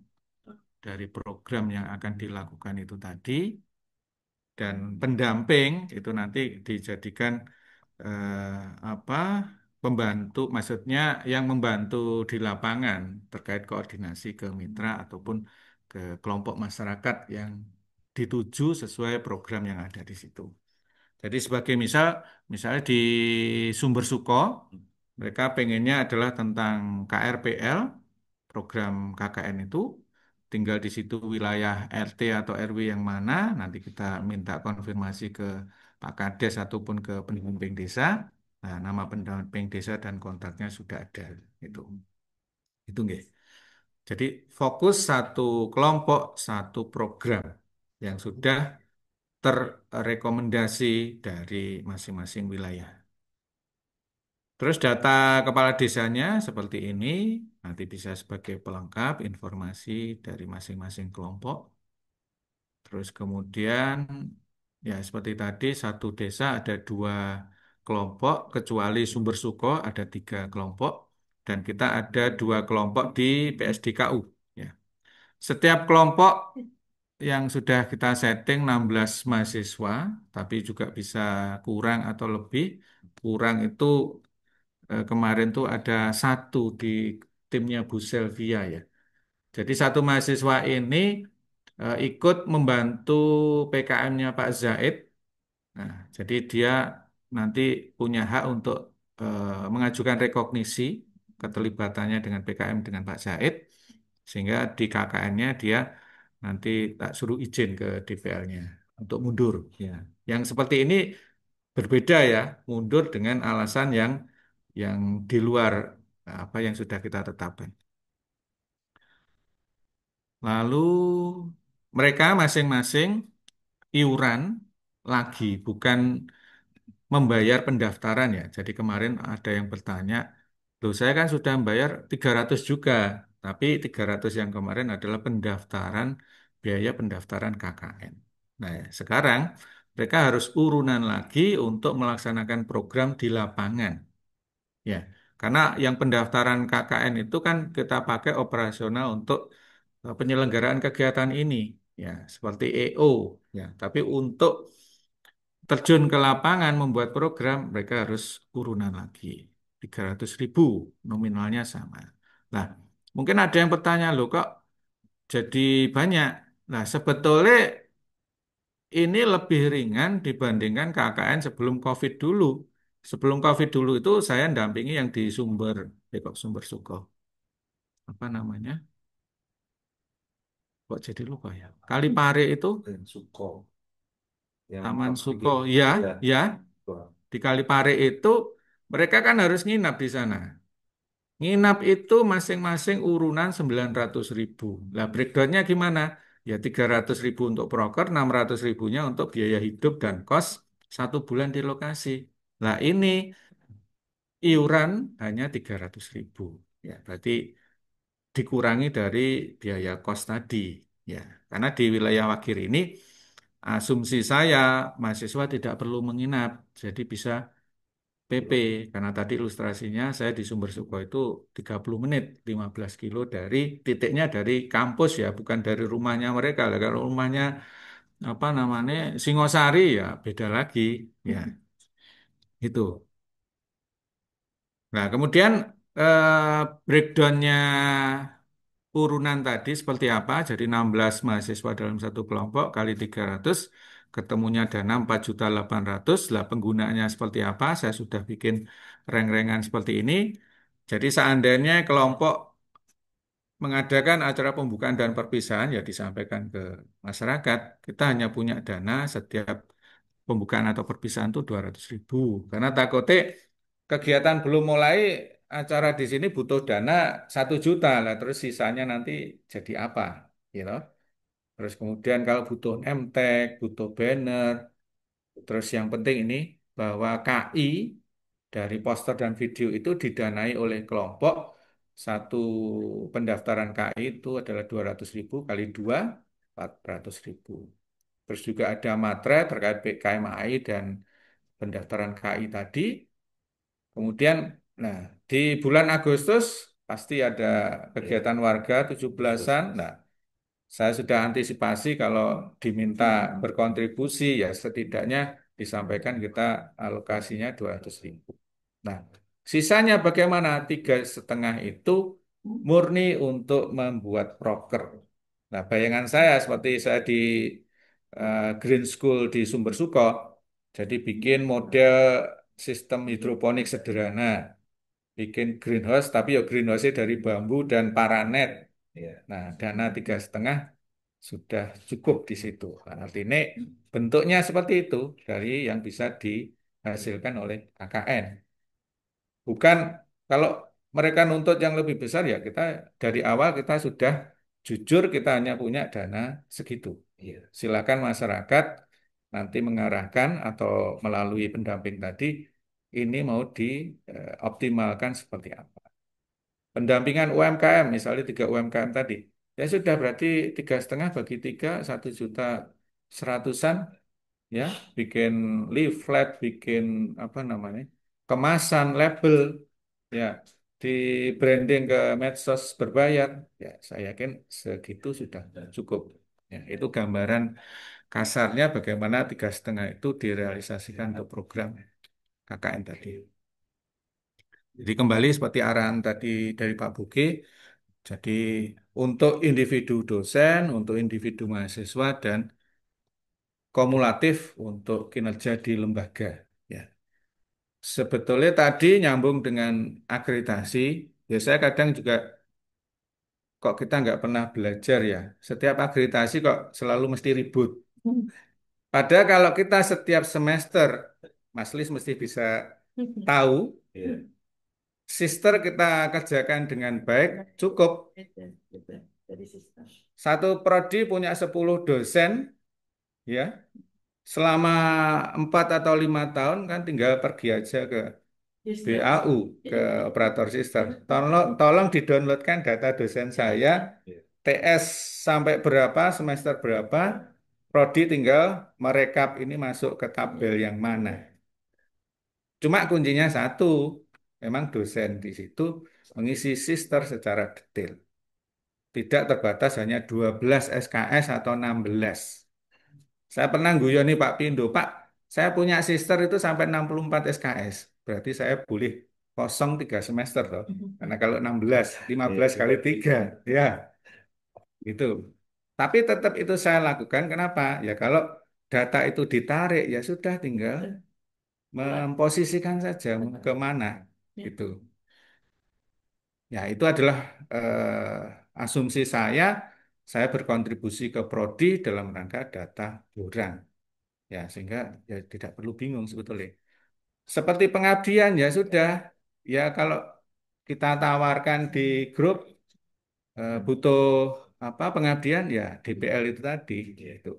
dari program yang akan dilakukan itu tadi, dan pendamping itu nanti dijadikan apa pembantu, maksudnya yang membantu di lapangan terkait koordinasi ke mitra ataupun ke kelompok masyarakat yang dituju sesuai program yang ada di situ. Jadi sebagai misalnya di Sumber Suko, mereka pengennya adalah tentang KRPL, program KKN itu, tinggal di situ wilayah RT atau RW yang mana, nanti kita minta konfirmasi ke Pak Kades ataupun ke pendamping desa. Nah, nama pendamping desa dan kontaknya sudah ada. Itu nggih. Jadi fokus satu kelompok, satu program yang sudah terrekomendasi dari masing-masing wilayah. Terus data kepala desanya seperti ini, nanti bisa sebagai pelengkap informasi dari masing-masing kelompok. Terus kemudian, ya seperti tadi, satu desa ada 2 kelompok, kecuali Sumber Suko ada 3 kelompok, dan kita ada 2 kelompok di PSDKU. Ya. Setiap kelompok yang sudah kita setting 16 mahasiswa, tapi juga bisa kurang atau lebih. Kurang itu kemarin tuh ada 1 di timnya Bu Selvia ya. Jadi 1 mahasiswa ini ikut membantu PKM-nya Pak Zaid. Nah, jadi dia nanti punya hak untuk mengajukan rekognisi keterlibatannya dengan PKM dengan Pak Zaid, sehingga di KKN-nya dia nanti tak suruh izin ke DPL-nya untuk mundur. Ya, yang seperti ini berbeda ya, mundur dengan alasan yang di luar apa yang sudah kita tetapkan. Lalu mereka masing-masing iuran lagi, bukan membayar pendaftaran ya. Jadi kemarin ada yang bertanya, loh saya kan sudah membayar 300 juga, tapi 300 yang kemarin adalah pendaftaran, biaya pendaftaran KKN. Nah, ya, sekarang mereka harus urunan lagi untuk melaksanakan program di lapangan. Ya, karena yang pendaftaran KKN itu kan kita pakai operasional untuk penyelenggaraan kegiatan ini, ya, seperti EO, ya. Tapi untuk terjun ke lapangan membuat program, mereka harus urunan lagi. 300.000 nominalnya sama. Nah, mungkin ada yang bertanya, loh kok jadi banyak? Nah, sebetulnya ini lebih ringan dibandingkan KKN sebelum COVID dulu. Sebelum COVID dulu itu saya dampingi yang di kok Sumber Suko. Apa namanya? Kok jadi lupa ya? Kalipare itu Suko yang Taman Suko. bikin Ya, ya. ya. Di Kalipare itu mereka kan harus nginap di sana. Nginap itu masing-masing urunan 900.000. Lah breakdownnya gimana? Ya 300.000 untuk proker, 600.000-nya untuk biaya hidup dan kos 1 bulan di lokasi. Lah ini iuran hanya 300.000. Ya, berarti dikurangi dari biaya kos tadi. Ya, karena di wilayah Wagir ini asumsi saya mahasiswa tidak perlu menginap, jadi bisa PP karena tadi ilustrasinya saya di Sumber Suko itu 30 menit 15 kilo dari titiknya dari kampus ya bukan dari rumahnya mereka lah kalau rumahnya apa namanya Singosari ya beda lagi ya itu. Nah kemudian breakdownnya urunan tadi seperti apa? Jadi 16 mahasiswa dalam satu kelompok kali 300 ketemunya dana 4.800.000 lah penggunaannya seperti apa? Saya sudah bikin reng-rengan seperti ini. Jadi seandainya kelompok mengadakan acara pembukaan dan perpisahan ya disampaikan ke masyarakat. Kita hanya punya dana setiap pembukaan atau perpisahan itu 200.000. Karena takutnya kegiatan belum mulai acara di sini butuh dana 1 juta lah. Terus sisanya nanti jadi apa? Gitu. Terus kemudian kalau butuh MTEK, butuh banner, terus yang penting ini bahwa KI dari poster dan video itu didanai oleh kelompok. Satu pendaftaran KI itu adalah 200.000 kali 2, 400.000. Terus juga ada materai terkait KMAI dan pendaftaran KI tadi. Kemudian, nah di bulan Agustus pasti ada kegiatan warga 17-an. Nah, saya sudah antisipasi kalau diminta berkontribusi ya setidaknya disampaikan kita alokasinya 200.000. Nah, sisanya bagaimana? 3,5 itu murni untuk membuat proker. Nah, bayangan saya seperti saya di Green School di Sumber Suko, jadi bikin model sistem hidroponik sederhana, bikin greenhouse, tapi ya greenhouse dari bambu dan paranet. Nah, dana 3,5 sudah cukup di situ. Nah, artinya bentuknya seperti itu dari yang bisa dihasilkan oleh KKN. Bukan kalau mereka nuntut yang lebih besar ya kita dari awal kita sudah jujur kita hanya punya dana segitu. Silakan masyarakat nanti mengarahkan atau melalui pendamping tadi ini mau dioptimalkan seperti apa. Pendampingan UMKM misalnya 3 UMKM tadi ya sudah berarti 3,5 bagi 3 1.100.000 ya bikin leaflet bikin apa namanya kemasan label ya di branding ke medsos berbayar ya saya yakin segitu sudah cukup ya itu gambaran kasarnya bagaimana 3,5 itu direalisasikan untuk program KKN tadi. Jadi kembali seperti arahan tadi dari Pak Buki, jadi untuk individu dosen, untuk individu mahasiswa dan kumulatif untuk kinerja di lembaga. Ya. Sebetulnya tadi nyambung dengan akreditasi, ya saya kadang juga kok kita nggak pernah belajar ya. Setiap akreditasi kok selalu mesti ribut. Padahal kalau kita setiap semester, Mas Lis mesti bisa tahu, sister kita kerjakan dengan baik, cukup. Satu prodi punya 10 dosen, ya. Selama 4 atau 5 tahun kan tinggal pergi aja ke BAU, ke operator sistem. Tolong didownloadkan data dosen saya, TS sampai berapa, semester berapa, prodi tinggal merekap ini masuk ke tabel yang mana. Cuma kuncinya satu, memang dosen di situ mengisi sister secara detail. Tidak terbatas hanya 12 SKS atau 16. Saya pernah guyoni Pak Pindo, Pak, saya punya sister itu sampai 64 SKS. Berarti saya boleh kosong 3 semester toh. Karena kalau 16, 15 kali 3, ya itu. Tapi tetap itu saya lakukan, kenapa? Ya kalau data itu ditarik, ya sudah tinggal memposisikan saja ke mana. Gitu. Ya itu adalah asumsi saya berkontribusi ke Prodi dalam rangka data borang. Ya, sehingga ya tidak perlu bingung sebetulnya. Seperti pengabdian ya sudah. Ya kalau kita tawarkan di grup butuh apa pengabdian ya DPL itu tadi gitu.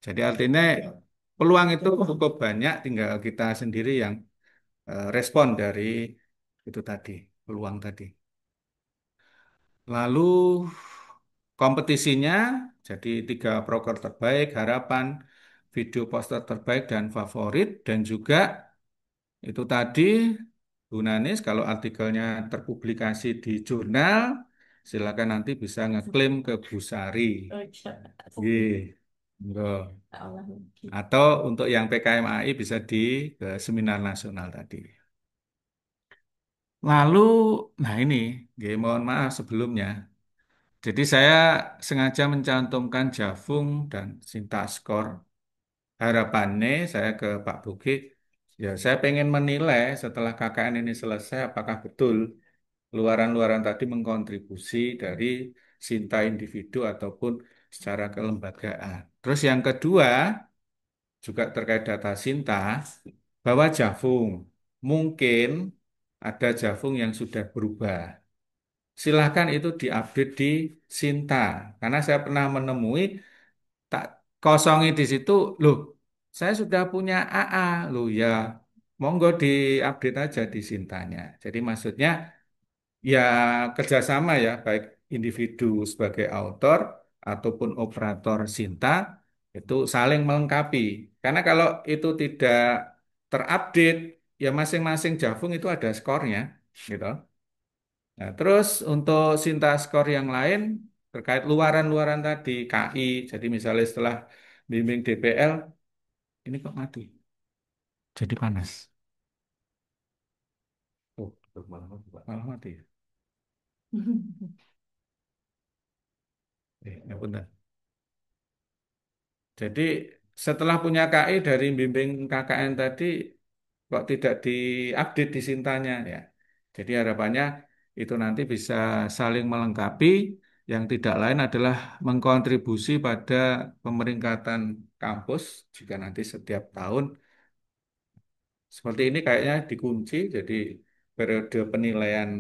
Jadi artinya peluang itu cukup banyak tinggal kita sendiri yang respon dari itu tadi, peluang tadi. Lalu kompetisinya jadi 3 proker terbaik, harapan, video poster terbaik dan favorit dan juga itu tadi Bu Nanis, kalau artikelnya terpublikasi di jurnal, silakan nanti bisa ngeklaim ke Bu Sari. Oh, iya. Nggih. Monggo. Allah. Atau untuk yang PKMAI bisa di ke seminar nasional tadi. Lalu, nah ini, nggih, mohon maaf sebelumnya. Jadi saya sengaja mencantumkan Jafung dan Sintaskor. Harapannya saya ke Pak Buki, ya saya pengen menilai setelah KKN ini selesai apakah betul luaran-luaran tadi mengkontribusi dari Sinta individu ataupun secara kelembagaan. Terus yang kedua, juga terkait data Sinta, bahwa Jafung mungkin ada Jafung yang sudah berubah. Silahkan itu diupdate di Sinta, karena saya pernah menemui tak kosongi di situ, loh, saya sudah punya AA, loh ya, monggo diupdate aja di Sintanya. Jadi maksudnya ya kerjasama ya, baik individu sebagai autor ataupun operator Sinta itu saling melengkapi. Karena kalau itu tidak terupdate, ya masing-masing Javung itu ada skornya, gitu. Nah, terus untuk Sinta skor yang lain terkait luaran-luaran tadi KI, jadi misalnya setelah bimbing DPL, ini kok mati, jadi panas. Oh, malah mati ya. Ya benar. Jadi setelah punya KI dari bimbing KKN tadi kok tidak diupdate di Sintanya ya. Jadi harapannya itu nanti bisa saling melengkapi. Yang tidak lain adalah mengkontribusi pada pemeringkatan kampus jika nanti setiap tahun seperti ini kayaknya dikunci. Jadi periode penilaian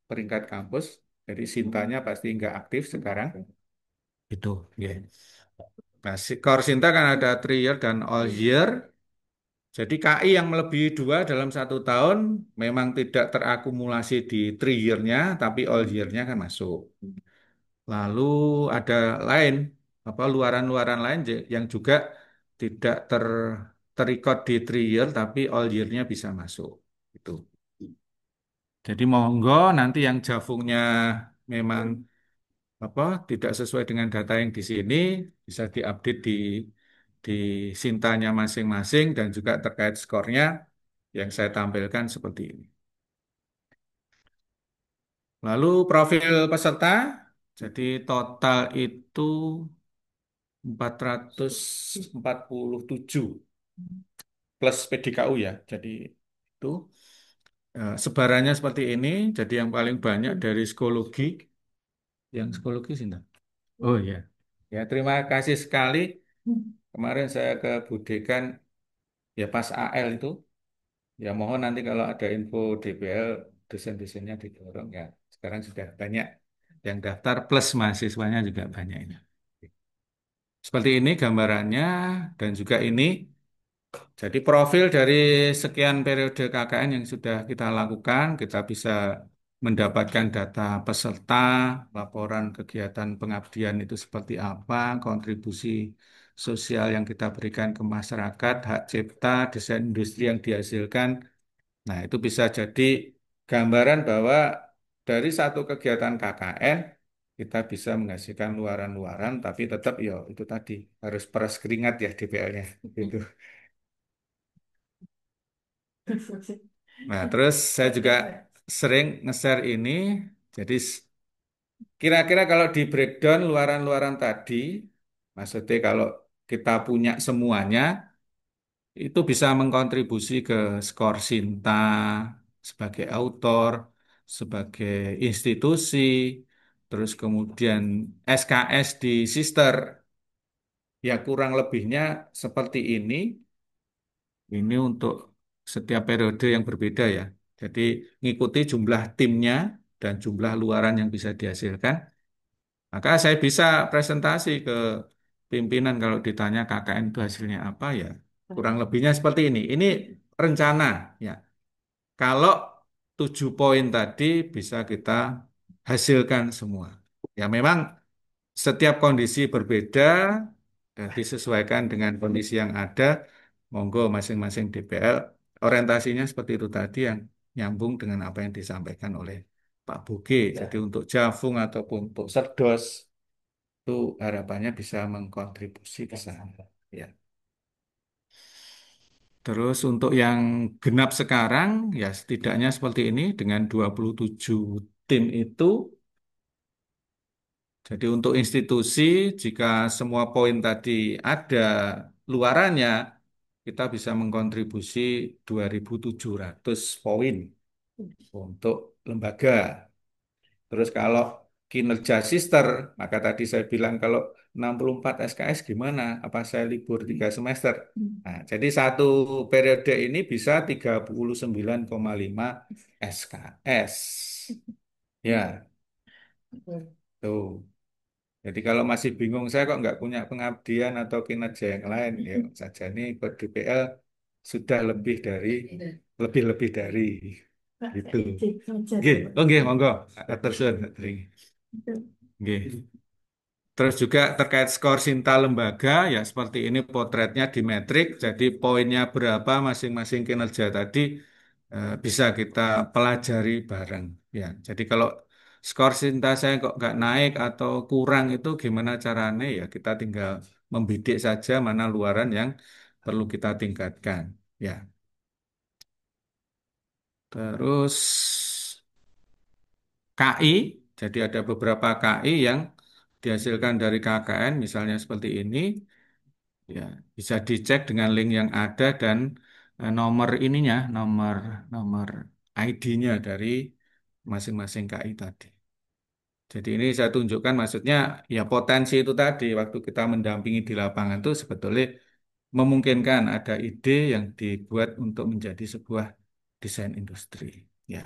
peringkat kampus. Jadi Sintanya pasti nggak aktif sekarang. Itu. Ya. Nah, skor Sinta kan ada 3 year dan all year. Jadi KI yang melebihi 2 dalam 1 tahun memang tidak terakumulasi di 3 year-nya, tapi all year-nya kan masuk. Lalu ada lain, apa luaran-luaran lain yang juga tidak terrecord di 3 year, tapi all year-nya bisa masuk. Itu. Jadi monggo nanti yang javungnya memang apa tidak sesuai dengan data yang di sini bisa diupdate di Sintanya masing-masing dan juga terkait skornya yang saya tampilkan seperti ini. Lalu profil peserta, jadi total itu 447 plus PDKU ya. Jadi itu sebarannya seperti ini. Jadi yang paling banyak dari psikologi, yang psikologi sih. Ndak? Oh ya, ya terima kasih sekali. Kemarin saya ke Budekan ya pas AL itu. Ya mohon nanti kalau ada info DPL dosen-dosennya didorong ya. Sekarang sudah banyak yang daftar plus mahasiswanya juga banyak ini. Seperti ini gambarannya dan juga ini. Jadi profil dari sekian periode KKN yang sudah kita lakukan, kita bisa mendapatkan data peserta, laporan kegiatan pengabdian itu seperti apa, kontribusi sosial yang kita berikan ke masyarakat, hak cipta, desain industri yang dihasilkan. Nah, itu bisa jadi gambaran bahwa dari satu kegiatan KKN kita bisa menghasilkan luaran-luaran, tapi tetap ya itu tadi harus peras keringat ya DPL-nya. Gitu. Nah, terus saya juga sering nge-share ini. Jadi kira-kira kalau di breakdown luaran-luaran tadi, maksudnya kalau kita punya semuanya, itu bisa mengkontribusi ke skor Sinta sebagai autor, sebagai institusi, terus kemudian SKS di sister, ya kurang lebihnya seperti ini. Ini untuk setiap periode yang berbeda ya. Jadi ngikuti jumlah timnya dan jumlah luaran yang bisa dihasilkan. Maka saya bisa presentasi ke pimpinan kalau ditanya KKN itu hasilnya apa ya. Kurang lebihnya seperti ini. Ini rencana ya. Kalau 7 poin tadi bisa kita hasilkan semua. Ya memang setiap kondisi berbeda dan disesuaikan dengan kondisi yang ada. Monggo masing-masing DPL orientasinya seperti itu tadi yang nyambung dengan apa yang disampaikan oleh Pak Buge. Jadi untuk Javung ataupun untuk Serdos itu harapannya bisa mengkontribusi ke sana. Ya. Terus untuk yang genap sekarang ya setidaknya seperti ini dengan 27 tim itu. Jadi untuk institusi jika semua poin tadi ada luarannya kita bisa mengkontribusi 2.700 poin untuk lembaga. Terus kalau kinerja sister, maka tadi saya bilang kalau 64 SKS gimana? Apa saya libur 3 semester? Nah, jadi satu periode ini bisa 39,5 SKS. Ya, tuh. Jadi kalau masih bingung saya kok nggak punya pengabdian atau kinerja yang lain, ya saja ini ikut DPL sudah lebih-lebih dari Pak, itu. saya izin saja Nggih, dulu. oh nggih, monggo. Atur suwun. Nggih. Terus juga terkait skor Sinta lembaga, ya seperti ini potretnya di metrik, jadi poinnya berapa masing-masing kinerja tadi bisa kita pelajari bareng. Ya, jadi kalau skor Sinta saya kok nggak naik atau kurang itu gimana caranya? Ya kita tinggal membidik saja mana luaran yang perlu kita tingkatkan. Ya, terus KI, jadi ada beberapa KI yang dihasilkan dari KKN, misalnya seperti ini. Ya, bisa dicek dengan link yang ada dan nomor ininya, nomor nomor ID-nya dari masing-masing KI tadi. Jadi ini saya tunjukkan maksudnya ya potensi itu tadi waktu kita mendampingi di lapangan itu sebetulnya memungkinkan ada ide yang dibuat untuk menjadi sebuah desain industri. Ya,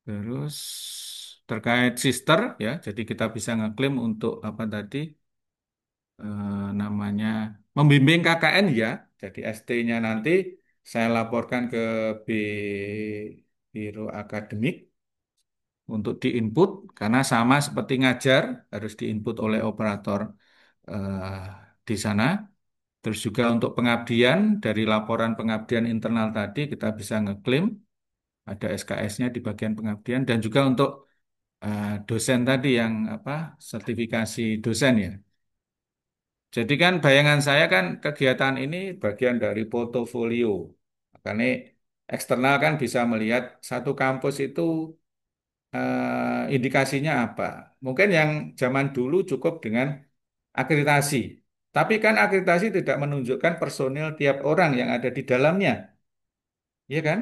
terus terkait sister ya, jadi kita bisa ngeklaim untuk apa tadi namanya membimbing KKN ya. Jadi ST-nya nanti saya laporkan ke B Biro Akademik untuk diinput karena sama seperti ngajar harus diinput oleh operator eh, di sana. Terus juga untuk pengabdian dari laporan pengabdian internal tadi kita bisa ngeklaim ada SKS-nya di bagian pengabdian dan juga untuk dosen tadi yang apa sertifikasi dosen ya. Jadi kan bayangan saya kan kegiatan ini bagian dari portofolio. Makanya eksternal kan bisa melihat satu kampus itu indikasinya apa. Mungkin yang zaman dulu cukup dengan akreditasi. Tapi kan akreditasi tidak menunjukkan personil tiap orang yang ada di dalamnya. Iya kan?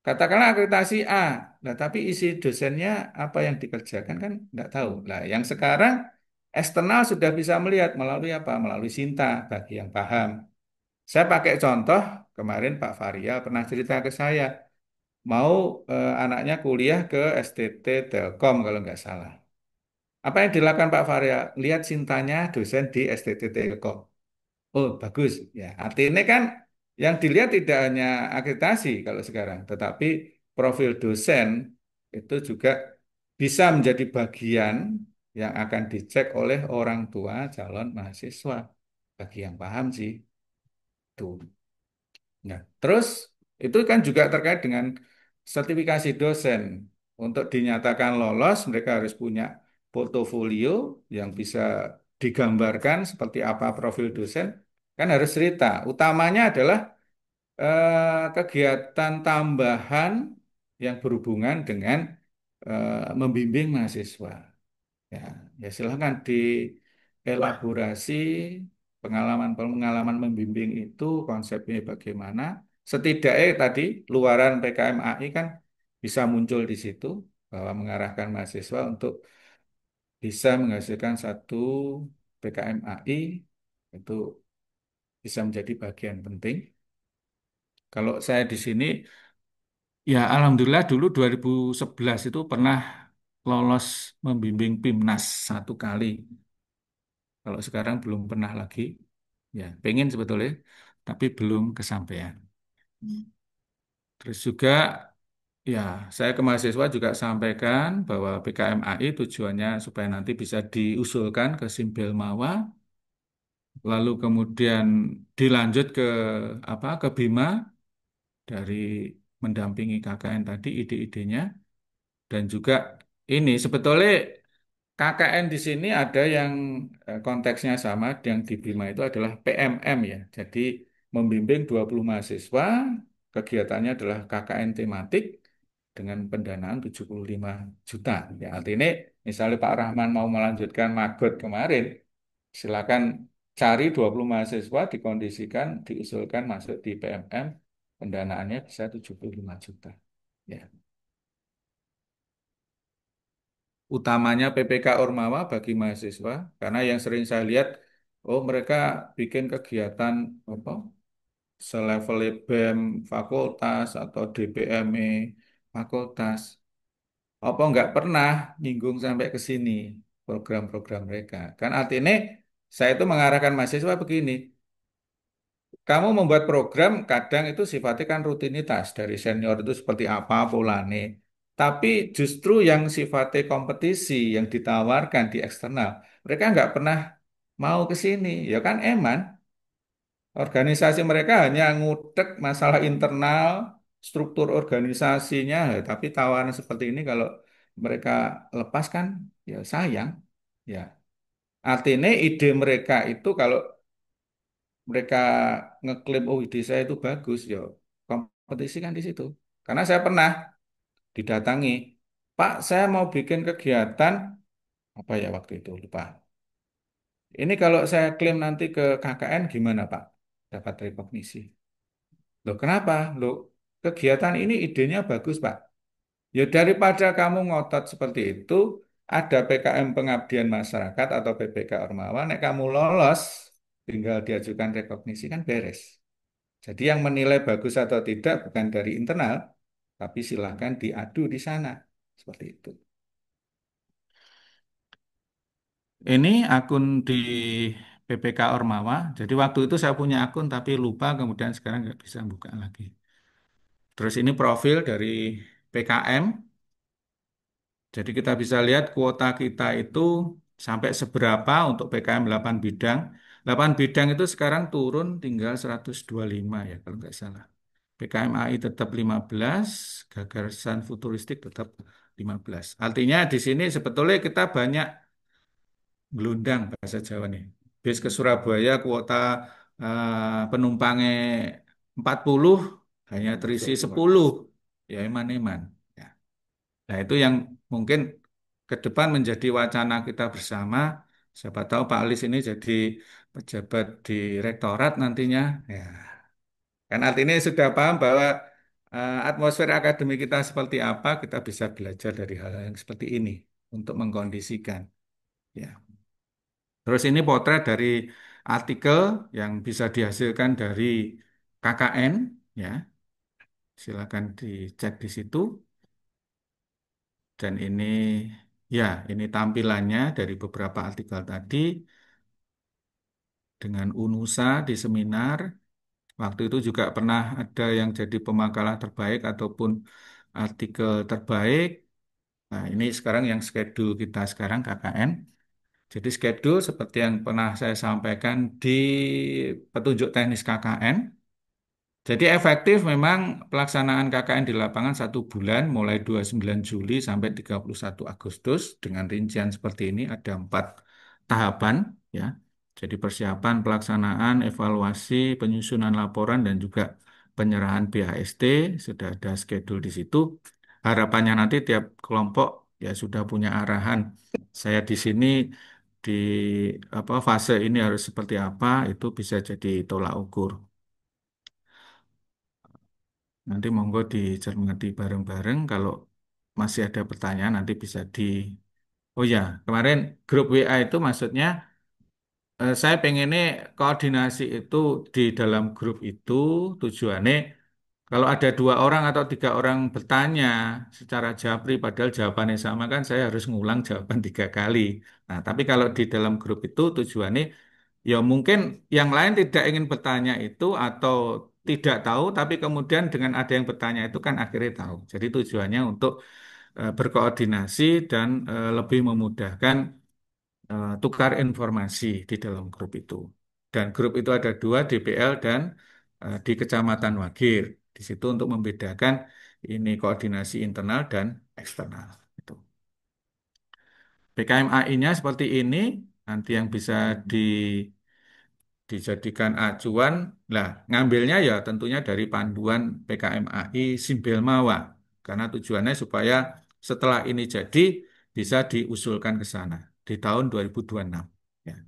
Katakanlah akreditasi A. Nah, tapi isi dosennya apa yang dikerjakan kan nggak tahu. Nah, yang sekarang eksternal sudah bisa melihat melalui apa? Melalui Sinta bagi yang paham. Saya pakai contoh kemarin Pak Faria pernah cerita ke saya mau anaknya kuliah ke STT Telkom kalau nggak salah. Apa yang dilakukan Pak Faria? Lihat Sintanya dosen di STT Telkom. Oh, bagus. Ya, artinya kan yang dilihat tidak hanya akreditasi kalau sekarang, tetapi profil dosen itu juga bisa menjadi bagian yang akan dicek oleh orang tua calon mahasiswa. Bagi yang paham sih, tuh. Nah, terus itu kan juga terkait dengan sertifikasi dosen. Untuk dinyatakan lolos, mereka harus punya portofolio yang bisa digambarkan seperti apa profil dosen. Kan harus cerita. Utamanya adalah kegiatan tambahan yang berhubungan dengan membimbing mahasiswa. Ya, ya silahkan dielaborasi pengalaman-pengalaman membimbing itu konsepnya bagaimana. Setidaknya tadi luaran PKMAI kan bisa muncul di situ bahwa mengarahkan mahasiswa untuk bisa menghasilkan satu PKMAI itu bisa menjadi bagian penting. Kalau saya di sini ya alhamdulillah dulu 2011 itu pernah lolos membimbing PIMNAS 1 kali. Kalau sekarang belum pernah lagi, ya pengen sebetulnya, tapi belum kesampaian. Terus juga, ya saya ke mahasiswa juga sampaikan bahwa PKMAI tujuannya supaya nanti bisa diusulkan ke Simpel Mawa. lalu kemudian dilanjut ke apa ke Bima dari mendampingi KKN tadi ide-idenya dan juga ini sebetulnya KKN di sini ada yang konteksnya sama yang di Bima itu adalah PMM ya. Jadi membimbing 20 mahasiswa, kegiatannya adalah KKN tematik dengan pendanaan 75 juta. Ya, artinya misalnya Pak Rahman mau melanjutkan Magot kemarin, silakan cari 20 mahasiswa dikondisikan, diusulkan masuk di PMM, pendanaannya bisa 75 juta. Ya. Utamanya PPK Ormawa bagi mahasiswa karena yang sering saya lihat oh mereka bikin kegiatan apa selevel BEM fakultas atau DPME fakultas apa nggak pernah nyinggung sampai ke sini program-program mereka kan artinya saya itu mengarahkan mahasiswa begini kamu membuat program kadang itu sifatnya kan rutinitas dari senior itu seperti apa polanya. Tapi justru yang sifatnya kompetisi yang ditawarkan di eksternal, mereka nggak pernah mau ke sini. Ya kan eman, organisasi mereka hanya ngudek masalah internal, struktur organisasinya. Tapi tawaran seperti ini kalau mereka lepaskan, ya sayang. Ya, artinya ide mereka itu kalau mereka ngeklaim oh ide saya itu bagus ya kompetisi kan di situ karena saya pernah didatangi Pak saya mau bikin kegiatan apa ya waktu itu lupa ini kalau saya klaim nanti ke KKN gimana Pak dapat rekognisi loh kenapa loh kegiatan ini idenya bagus Pak ya daripada kamu ngotot seperti itu ada PKM pengabdian masyarakat atau PPK Ormawa nek kamu lolos tinggal diajukan rekognisi kan beres. Jadi yang menilai bagus atau tidak bukan dari internal, tapi silahkan diadu di sana. Seperti itu. Ini akun di PPK Ormawa. Jadi waktu itu saya punya akun tapi lupa kemudian sekarang nggak bisa buka lagi. Terus ini profil dari PKM. Jadi kita bisa lihat kuota kita itu sampai seberapa untuk PKM 8 bidang. 8 bidang itu sekarang turun tinggal 125 ya kalau nggak salah. PKM AI tetap 15, gagasan futuristik tetap 15. Artinya di sini sebetulnya kita banyak gelundang bahasa Jawa nih. Bis ke Surabaya kuota penumpangnya 40 hanya terisi 10. Ya eman-eman. Ya. Nah itu yang mungkin ke depan menjadi wacana kita bersama. Siapa tahu Pak Alis ini jadi pejabat di rektorat nantinya. Ya. Kan artinya sudah paham bahwa atmosfer akademi kita seperti apa, kita bisa belajar dari hal-hal yang seperti ini untuk mengkondisikan. Ya. Terus ini potret dari artikel yang bisa dihasilkan dari KKN, ya. Silakan dicek di situ. Dan ini, ya, ini tampilannya dari beberapa artikel tadi dengan UNUSA di seminar. Waktu itu juga pernah ada yang jadi pemakalah terbaik ataupun artikel terbaik. Nah, ini sekarang yang schedule kita sekarang KKN. Jadi schedule seperti yang pernah saya sampaikan di petunjuk teknis KKN. Jadi efektif memang pelaksanaan KKN di lapangan 1 bulan mulai 29 Juli sampai 31 Agustus dengan rincian seperti ini ada 4 tahapan ya. Jadi persiapan, pelaksanaan, evaluasi, penyusunan laporan dan juga penyerahan BHST sudah ada schedule di situ. Harapannya nanti tiap kelompok ya sudah punya arahan. Saya di sini di apa fase ini harus seperti apa itu bisa jadi tolak ukur. Nanti monggo dicermati bareng-bareng. Kalau masih ada pertanyaan nanti bisa di. Oh ya, kemarin grup WA itu maksudnya saya pengennya koordinasi itu di dalam grup itu tujuannya kalau ada 2 orang atau 3 orang bertanya secara japri padahal jawabannya sama kan saya harus ngulang jawaban 3 kali. Nah, tapi kalau di dalam grup itu tujuannya ya mungkin yang lain tidak ingin bertanya itu atau tidak tahu, tapi kemudian dengan ada yang bertanya itu kan akhirnya tahu. Jadi tujuannya untuk berkoordinasi dan lebih memudahkan tukar informasi di dalam grup itu. Dan grup itu ada dua, DPL dan di Kecamatan Wagir. Di situ untuk membedakan ini koordinasi internal dan eksternal. Itu. PKMAI-nya seperti ini, nanti yang bisa dijadikan acuan. Nah, ngambilnya ya tentunya dari panduan PKMAI Simbelmawa. Karena tujuannya supaya setelah ini jadi bisa diusulkan ke sana di tahun 2026. Ya.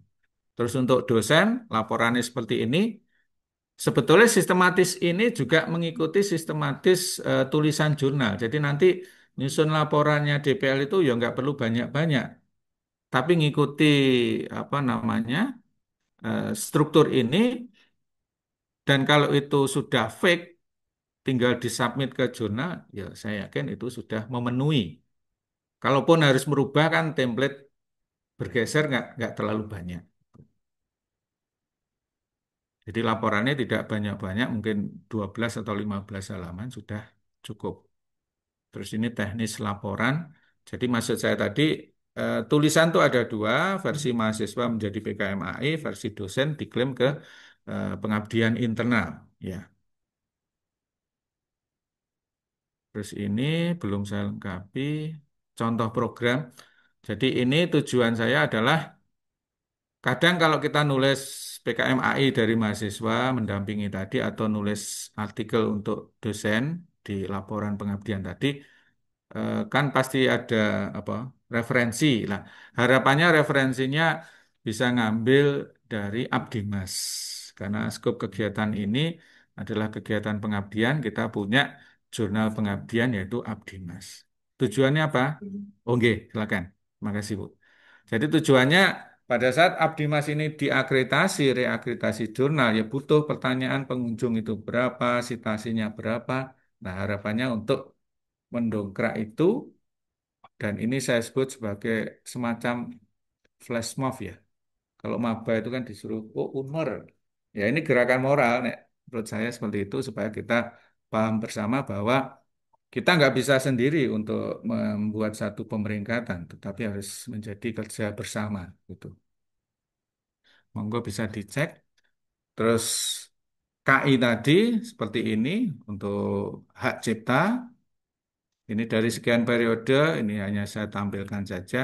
Terus untuk dosen, laporannya seperti ini. Sebetulnya sistematis ini juga mengikuti sistematis tulisan jurnal. Jadi nanti nyusun laporannya DPL itu ya nggak perlu banyak-banyak, tapi ngikuti apa namanya struktur ini. Dan kalau itu sudah fake, tinggal disubmit ke jurnal, ya saya yakin itu sudah memenuhi. Kalaupun harus merubah kan template bergeser nggak terlalu banyak. Jadi laporannya tidak banyak-banyak, mungkin 12 atau 15 halaman sudah cukup. Terus ini teknis laporan. Jadi maksud saya tadi, tulisan tuh ada dua, versi mahasiswa menjadi PKMAI, versi dosen diklaim ke pengabdian internal. Ya. Terus ini belum saya lengkapi contoh program. Jadi ini tujuan saya adalah kadang kalau kita nulis PKMAI dari mahasiswa mendampingi tadi atau nulis artikel untuk dosen di laporan pengabdian tadi, kan pasti ada apa referensi. Lah, harapannya referensinya bisa ngambil dari Abdimas. Karena skop kegiatan ini adalah kegiatan pengabdian, kita punya jurnal pengabdian yaitu Abdimas. Tujuannya apa? Oke, silakan. Terima kasih, Bu. Jadi tujuannya pada saat Abdimas ini diakreditasi, reakreditasi jurnal, ya butuh pertanyaan pengunjung itu berapa, citasinya berapa. Nah, harapannya untuk mendongkrak itu, dan ini saya sebut sebagai semacam flash mob ya. Kalau maba itu kan disuruh, oh unmer. Ya ini gerakan moral, Nek. Menurut saya seperti itu supaya kita paham bersama bahwa kita nggak bisa sendiri untuk membuat satu pemeringkatan, tetapi harus menjadi kerja bersama gitu. Monggo bisa dicek. Terus KI tadi seperti ini untuk hak cipta. Ini dari sekian periode, ini hanya saya tampilkan saja.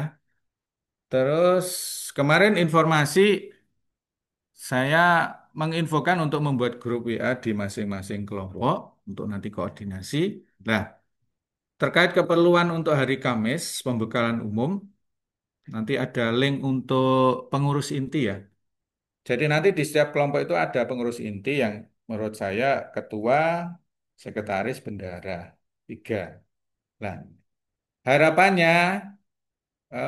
Terus kemarin informasi saya menginfokan untuk membuat grup WA di masing-masing kelompok untuk nanti koordinasi. Nah, terkait keperluan untuk hari Kamis, pembekalan umum, nanti ada link untuk pengurus inti ya. Jadi nanti di setiap kelompok itu ada pengurus inti yang menurut saya ketua, sekretaris, bendahara, tiga. Nah, harapannya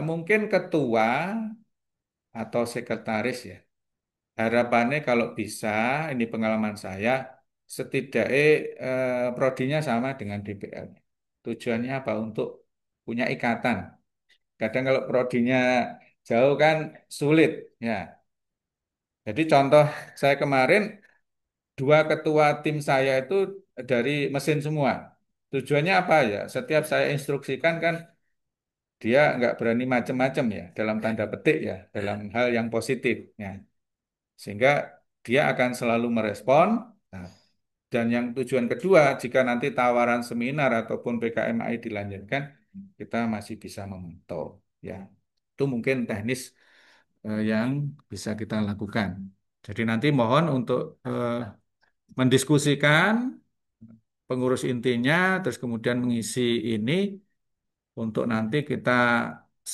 mungkin ketua atau sekretaris ya. Harapannya kalau bisa, ini pengalaman saya, setidaknya prodinya sama dengan DPL. Tujuannya apa? Untuk punya ikatan. Kadang kalau prodinya jauh kan sulit. Ya. Jadi contoh saya kemarin, dua ketua tim saya itu dari mesin semua. Tujuannya apa ya? Setiap saya instruksikan kan dia nggak berani macam-macam ya, dalam tanda petik ya, dalam hal yang positif. Ya. Sehingga dia akan selalu merespon. Nah, dan yang tujuan kedua, jika nanti tawaran seminar ataupun PKMI dilanjutkan, kita masih bisa memantau. Ya, itu mungkin teknis yang bisa kita lakukan. Jadi nanti mohon untuk mendiskusikan pengurus intinya, terus kemudian mengisi ini untuk nanti kita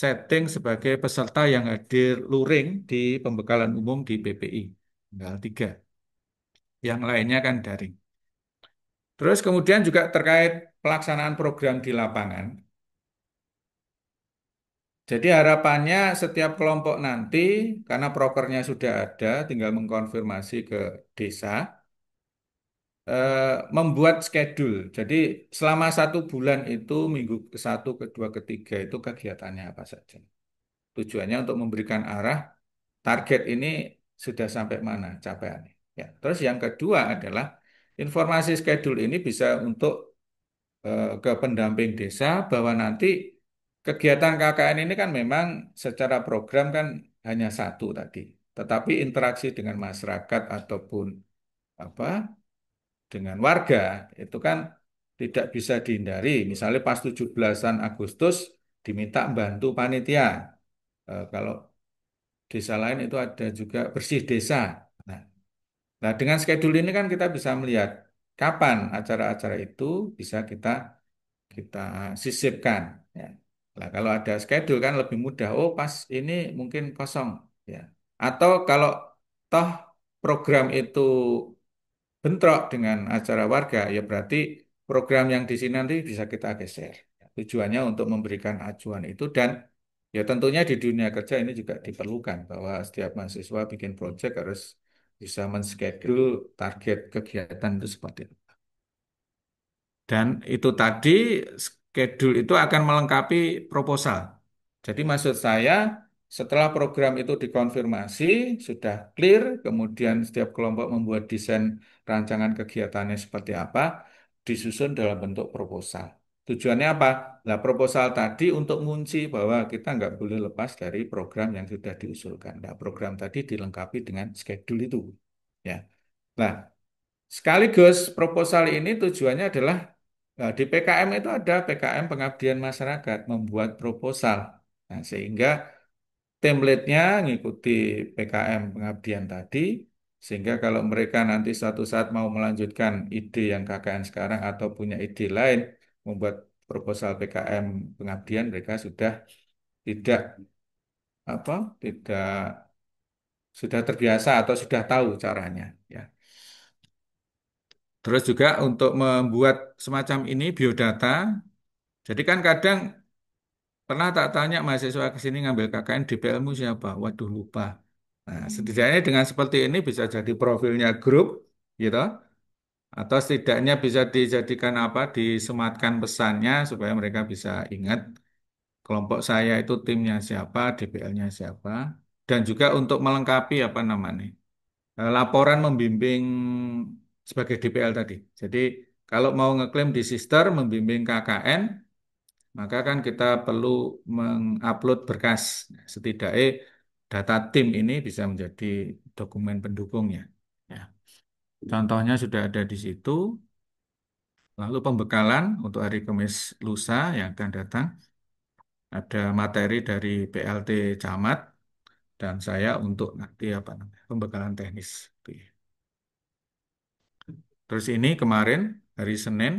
setting sebagai peserta yang hadir luring di pembekalan umum di PPI. Tinggal tiga. Yang lainnya kan daring. Terus kemudian juga terkait pelaksanaan program di lapangan. Jadi harapannya setiap kelompok nanti, karena prokernya sudah ada, tinggal mengkonfirmasi ke desa, membuat schedule. Jadi selama 1 bulan itu, minggu ke-1, kedua, ketiga itu kegiatannya apa saja. Tujuannya untuk memberikan arah, target ini sudah sampai mana capaiannya. Ya. Terus yang kedua adalah informasi schedule ini bisa untuk ke pendamping desa bahwa nanti kegiatan KKN ini kan memang secara program kan hanya satu tadi. tetapi interaksi dengan masyarakat ataupun apa dengan warga itu kan tidak bisa dihindari. Misalnya pas 17-an Agustus diminta bantu panitia. Kalau desa lain itu ada juga bersih desa. Nah, nah, dengan schedule ini kan kita bisa melihat kapan acara-acara itu bisa kita kita sisipkan. Ya. Nah, kalau ada schedule kan lebih mudah. Oh, pas ini mungkin kosong. Ya. Atau kalau toh program itu bentrok dengan acara warga, ya berarti program yang di sini nanti bisa kita geser. Tujuannya untuk memberikan acuan itu dan ya tentunya di dunia kerja ini juga diperlukan bahwa setiap mahasiswa bikin proyek harus bisa menschedule target kegiatan itu seperti itu. Dan itu tadi schedule itu akan melengkapi proposal. Jadi maksud saya setelah program itu dikonfirmasi, sudah clear, kemudian setiap kelompok membuat desain rancangan kegiatannya seperti apa, disusun dalam bentuk proposal. Tujuannya apa? Nah, proposal tadi untuk ngunci bahwa kita nggak boleh lepas dari program yang sudah diusulkan. Nah, program tadi dilengkapi dengan schedule itu. Ya. Nah, sekaligus proposal ini tujuannya adalah di PKM itu ada PKM Pengabdian Masyarakat membuat proposal. Nah, sehingga template-nya ngikuti PKM Pengabdian tadi, sehingga kalau mereka nanti suatu saat mau melanjutkan ide yang KKN sekarang atau punya ide lain, membuat proposal PKM Pengabdian, mereka sudah tidak apa, tidak sudah terbiasa atau sudah tahu caranya. Ya. Terus juga untuk membuat semacam ini biodata, jadi kan kadang pernah tak tanya mahasiswa ke sini ngambil KKN DPLmu siapa? Waduh lupa. Nah, setidaknya dengan seperti ini bisa jadi profilnya grup, gitu. Atau setidaknya bisa dijadikan apa? Disematkan pesannya supaya mereka bisa ingat kelompok saya itu timnya siapa, DPL-nya siapa. Dan juga untuk melengkapi apa namanya? Laporan membimbing sebagai DPL tadi. Jadi kalau mau ngeklaim di sister membimbing KKN, maka kan kita perlu mengupload berkas. Setidaknya data tim ini bisa menjadi dokumen pendukungnya. Ya. Contohnya sudah ada di situ. Lalu pembekalan untuk hari Kamis lusa yang akan datang. Ada materi dari PLT Camat dan saya untuk nanti apa namanya pembekalan teknis. Terus ini kemarin hari Senin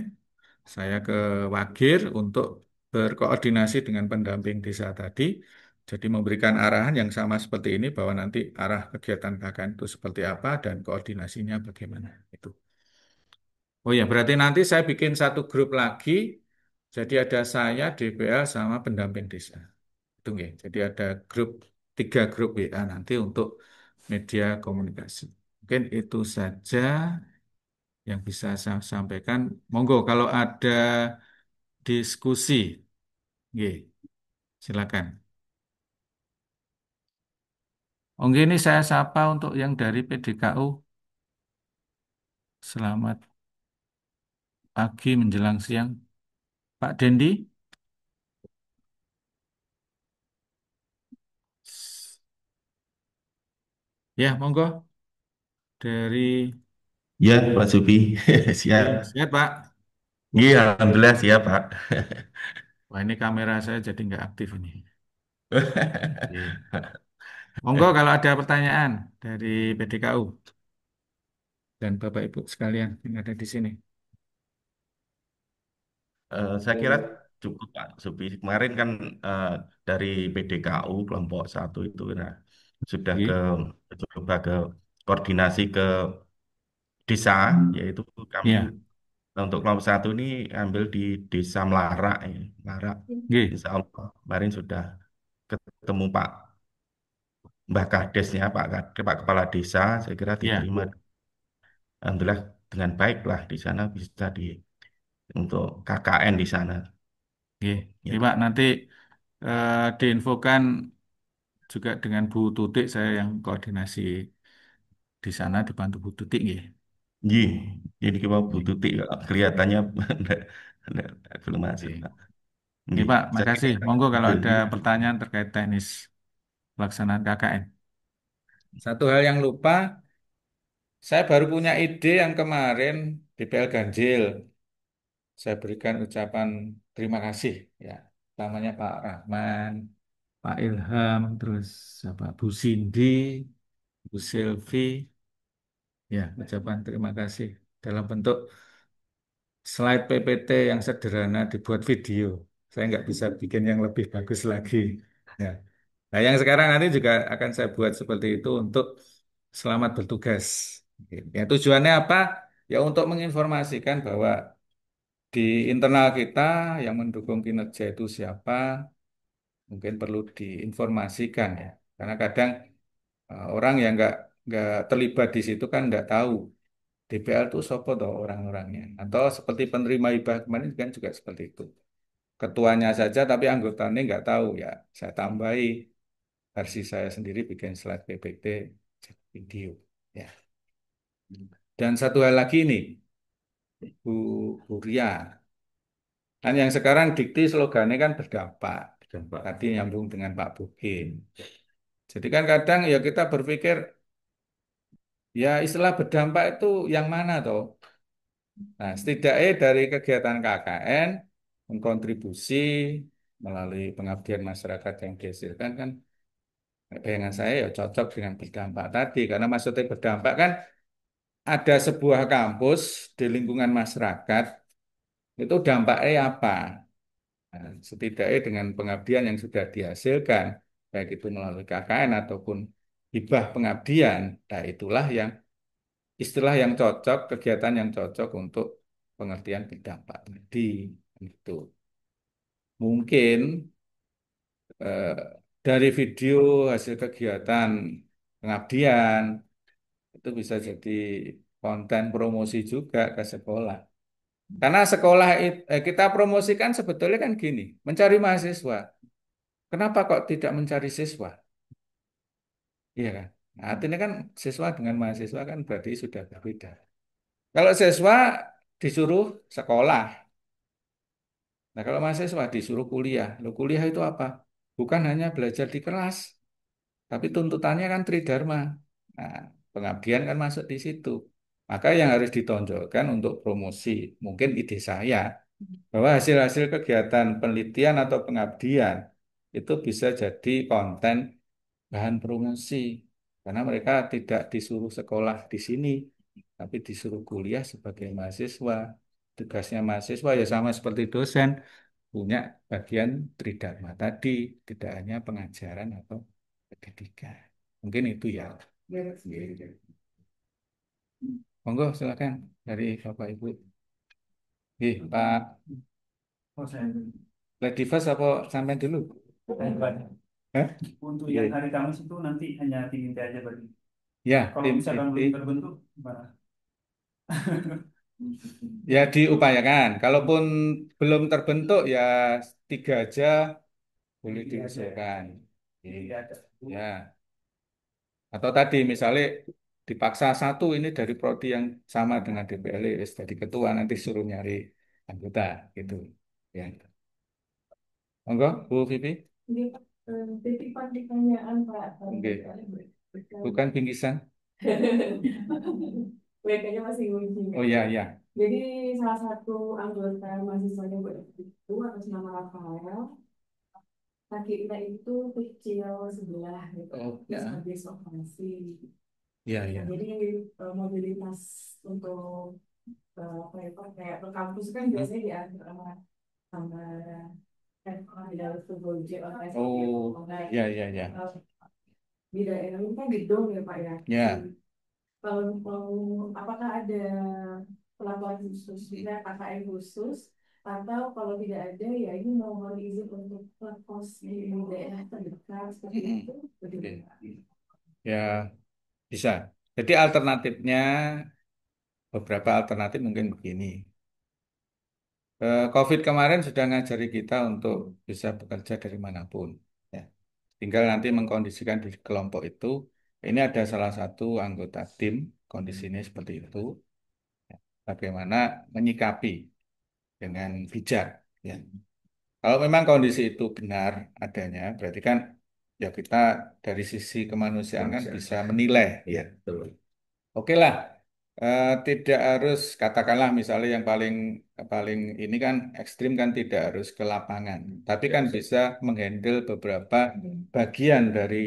saya ke Wagir untuk berkoordinasi dengan pendamping desa tadi. Jadi memberikan arahan yang sama seperti ini bahwa nanti arah kegiatan KKN itu seperti apa dan koordinasinya bagaimana. Itu. Oh ya, berarti nanti saya bikin satu grup lagi. Jadi ada saya, DPL, sama pendamping desa. Itu nggih. Jadi ada grup, 3 grup WA nanti untuk media komunikasi. Mungkin itu saja yang bisa saya sampaikan. Monggo kalau ada diskusi, nggih, silakan. Oke, ini saya sapa untuk yang dari PDKU. Selamat pagi menjelang siang. Pak Dendi, ya monggo dari Ya, Pak Supi, siap. ya, sehat Pak. Iya, alhamdulillah siap, Pak. Wah ini kamera saya jadi nggak aktif ini. Oke. Monggo kalau ada pertanyaan dari PDKU dan Bapak Ibu sekalian yang ada di sini. Saya kira cukup, Pak Supi. Kemarin kan eh, dari PDKU kelompok satu itu nah, sudah Oke. coba ke koordinasi ke desa, yaitu kami Ya, untuk kelompok satu ini ambil di Desa Melarak, ya. Melarak. oke. Insya Allah kemarin sudah ketemu Pak Mbah Kadesnya, Pak Kepala Desa, saya kira Ya, diterima. Alhamdulillah dengan baik lah di sana bisa untuk KKN di sana. oke. Oke, Ya. Pak, nanti diinfokan juga dengan Bu Tutik saya yang koordinasi di sana dibantu Bu Tutik nggih. Ji, jadi kita Oke. butuh kelihatannya belum masuk, Oke. Pak. Oke, Ji, Pak, saya kira makasih. Monggo kalau itu. ada pertanyaan terkait teknis pelaksanaan KKN. Satu hal yang lupa, saya baru punya ide yang kemarin di PL Ganjil. Saya berikan ucapan terima kasih ya. Namanya Pak Rahman, Pak Ilham, terus apa Bu Cindy, Bu Sylvie, ya ucapan terima kasih dalam bentuk slide PPT yang sederhana dibuat video. Saya nggak bisa bikin yang lebih bagus lagi. Ya. Nah, yang sekarang nanti juga akan saya buat seperti itu untuk selamat bertugas. Oke. Ya, tujuannya apa? Ya untuk menginformasikan bahwa di internal kita yang mendukung kinerja itu siapa, mungkin perlu diinformasikan ya. Karena kadang orang yang nggak terlibat di situ kan nggak tahu DPL itu siapa toh orang-orangnya. Atau seperti penerima hibah kemarin kan juga seperti itu. Ketuanya saja tapi anggotanya nggak tahu ya. Saya tambahi versi saya sendiri bikin slide PPT video. Ya. Dan satu hal lagi nih, Bu Ria. Kan yang sekarang dikti slogannya kan berdampak. Berdampak. Tadi nyambung dengan Pak Bukin. Jadi kan kadang ya kita berpikir ya istilah berdampak itu yang mana toh? Nah, setidaknya dari kegiatan KKN mengkontribusi melalui pengabdian masyarakat yang dihasilkan kan bayangan saya ya cocok dengan berdampak tadi karena maksudnya berdampak kan ada sebuah kampus di lingkungan masyarakat itu dampaknya apa? Nah, setidaknya dengan pengabdian yang sudah dihasilkan baik itu melalui KKN ataupun hibah pengabdian, nah itulah yang istilah yang cocok, kegiatan yang cocok untuk pengertian berdampak tadi. Itu mungkin eh, dari video hasil kegiatan pengabdian itu bisa jadi konten promosi juga ke sekolah. Karena sekolah kita promosikan sebetulnya kan gini, mencari mahasiswa. Kenapa kok tidak mencari siswa? Iya kan? Nah, artinya kan siswa dengan mahasiswa kan berarti sudah berbeda. Kalau siswa disuruh sekolah, nah, kalau mahasiswa disuruh kuliah, lo kuliah itu apa? Bukan hanya belajar di kelas, tapi tuntutannya kan tridharma. Nah, pengabdian kan masuk di situ. Maka yang harus ditonjolkan untuk promosi, mungkin ide saya, bahwa hasil-hasil kegiatan penelitian atau pengabdian itu bisa jadi konten bahan promosi. Karena mereka tidak disuruh sekolah di sini, tapi disuruh kuliah sebagai mahasiswa. Tugasnya mahasiswa ya sama seperti dosen, punya bagian tridharma tadi, tidak hanya pengajaran atau pendidikan. Mungkin itu ya. Monggo silakan dari Bapak Ibu. Pak Oh, saya Lady First apa sampai dulu? bukan. Hah? Untuk Iya. yang hari Kamis itu nanti hanya tim inti aja berarti. Ya, Kalau tim misalkan inti. belum terbentuk, gimana? Ya diupayakan. Kalaupun belum terbentuk ya tiga aja boleh diusulkan. Tidak ada. Ya. Atau tadi misalnya dipaksa satu ini dari prodi yang sama dengan DPL, wis jadi ketua nanti suruh nyari anggota gitu. Ya. Monggo, Bu Vivi. Ini titipan pertanyaan Pak. Oke. Bukan bingkisan. WK-nya masih uji. Oh iya, iya. Jadi salah satu anggota mahasiswanya Bu itu atas nama Rafael, kakinya itu kecil sebelah gitu, Oh, terus ya. habis operasi. Iya, Nah, iya. jadi mobilitas untuk apa itu kayak ke kampus kan biasanya diatur sama di dalam Gojek atau Oh, iya, iya, iya. di daerah ini kan gedung ya Pak ya. Ya. Kalau apakah ada pelaporan khusus, misalnya KKN khusus, atau kalau tidak ada ya ini mohon izin untuk kos di daerah terdekat seperti itu, bagaimana? Ya, bisa. Jadi alternatifnya, beberapa alternatif mungkin begini. COVID kemarin sudah ngajari kita untuk bisa bekerja dari manapun. Ya. Tinggal nanti mengkondisikan di kelompok itu. Ini ada salah satu anggota tim, kondisinya seperti itu. Ya. Bagaimana menyikapi dengan bijak. Ya. Kalau memang kondisi itu benar adanya, berarti kan ya kita dari sisi kemanusiaan kan bisa menilai ya. Oke lah. Tidak harus katakanlah misalnya yang paling paling ini kan ekstrim kan tidak harus ke lapangan, tapi kan bisa menghandle beberapa bagian dari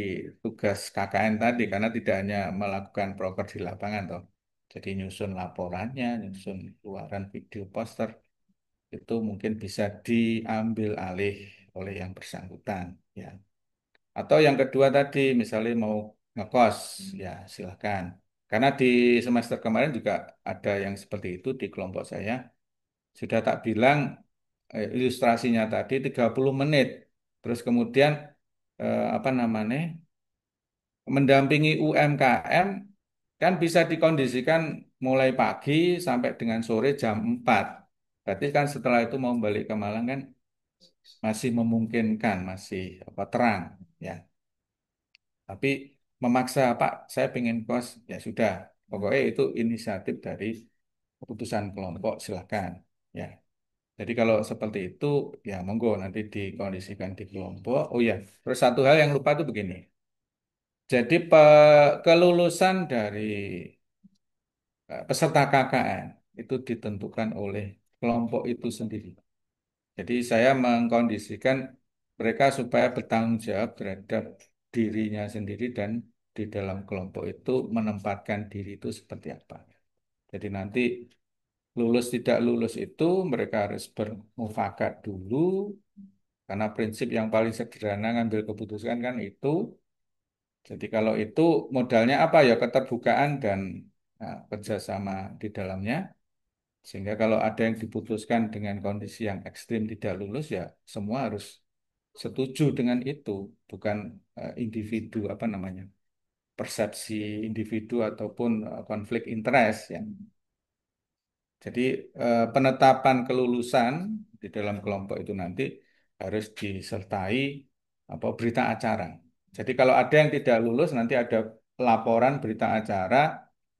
tugas KKN tadi karena tidak hanya melakukan proker di lapangan toh. Jadi nyusun laporannya, nyusun keluaran video poster itu mungkin bisa diambil alih oleh yang bersangkutan ya. Atau yang kedua tadi, misalnya mau ngekos, ya silakan. Karena di semester kemarin juga ada yang seperti itu di kelompok saya. Sudah tak bilang ilustrasinya tadi 30 menit. Terus kemudian apa namanya, mendampingi UMKM kan bisa dikondisikan mulai pagi sampai dengan sore jam 4. Berarti kan setelah itu mau balik ke Malang kan masih memungkinkan, masih apa terang. Ya. Tapi memaksa, Pak, saya pengen kos, ya sudah. Pokoknya itu inisiatif dari keputusan kelompok, silakan. Ya. Jadi kalau seperti itu, ya monggo nanti dikondisikan di kelompok. Oh ya, terus satu hal yang lupa itu begini. Jadi kelulusan dari peserta KKN itu ditentukan oleh kelompok itu sendiri. Jadi saya mengkondisikan mereka supaya bertanggung jawab terhadap dirinya sendiri dan di dalam kelompok itu menempatkan diri itu seperti apa. Jadi nanti lulus tidak lulus itu mereka harus bermufakat dulu karena prinsip yang paling sederhana ngambil keputusan kan itu. Jadi kalau itu modalnya apa ya keterbukaan dan kerjasama di dalamnya. Sehingga kalau ada yang diputuskan dengan kondisi yang ekstrim tidak lulus ya semua harus setuju dengan itu, bukan individu apa namanya persepsi individu ataupun konflik interest ya. Jadi penetapan kelulusan di dalam kelompok itu nanti harus disertai apa berita acara. Jadi kalau ada yang tidak lulus nanti ada laporan berita acara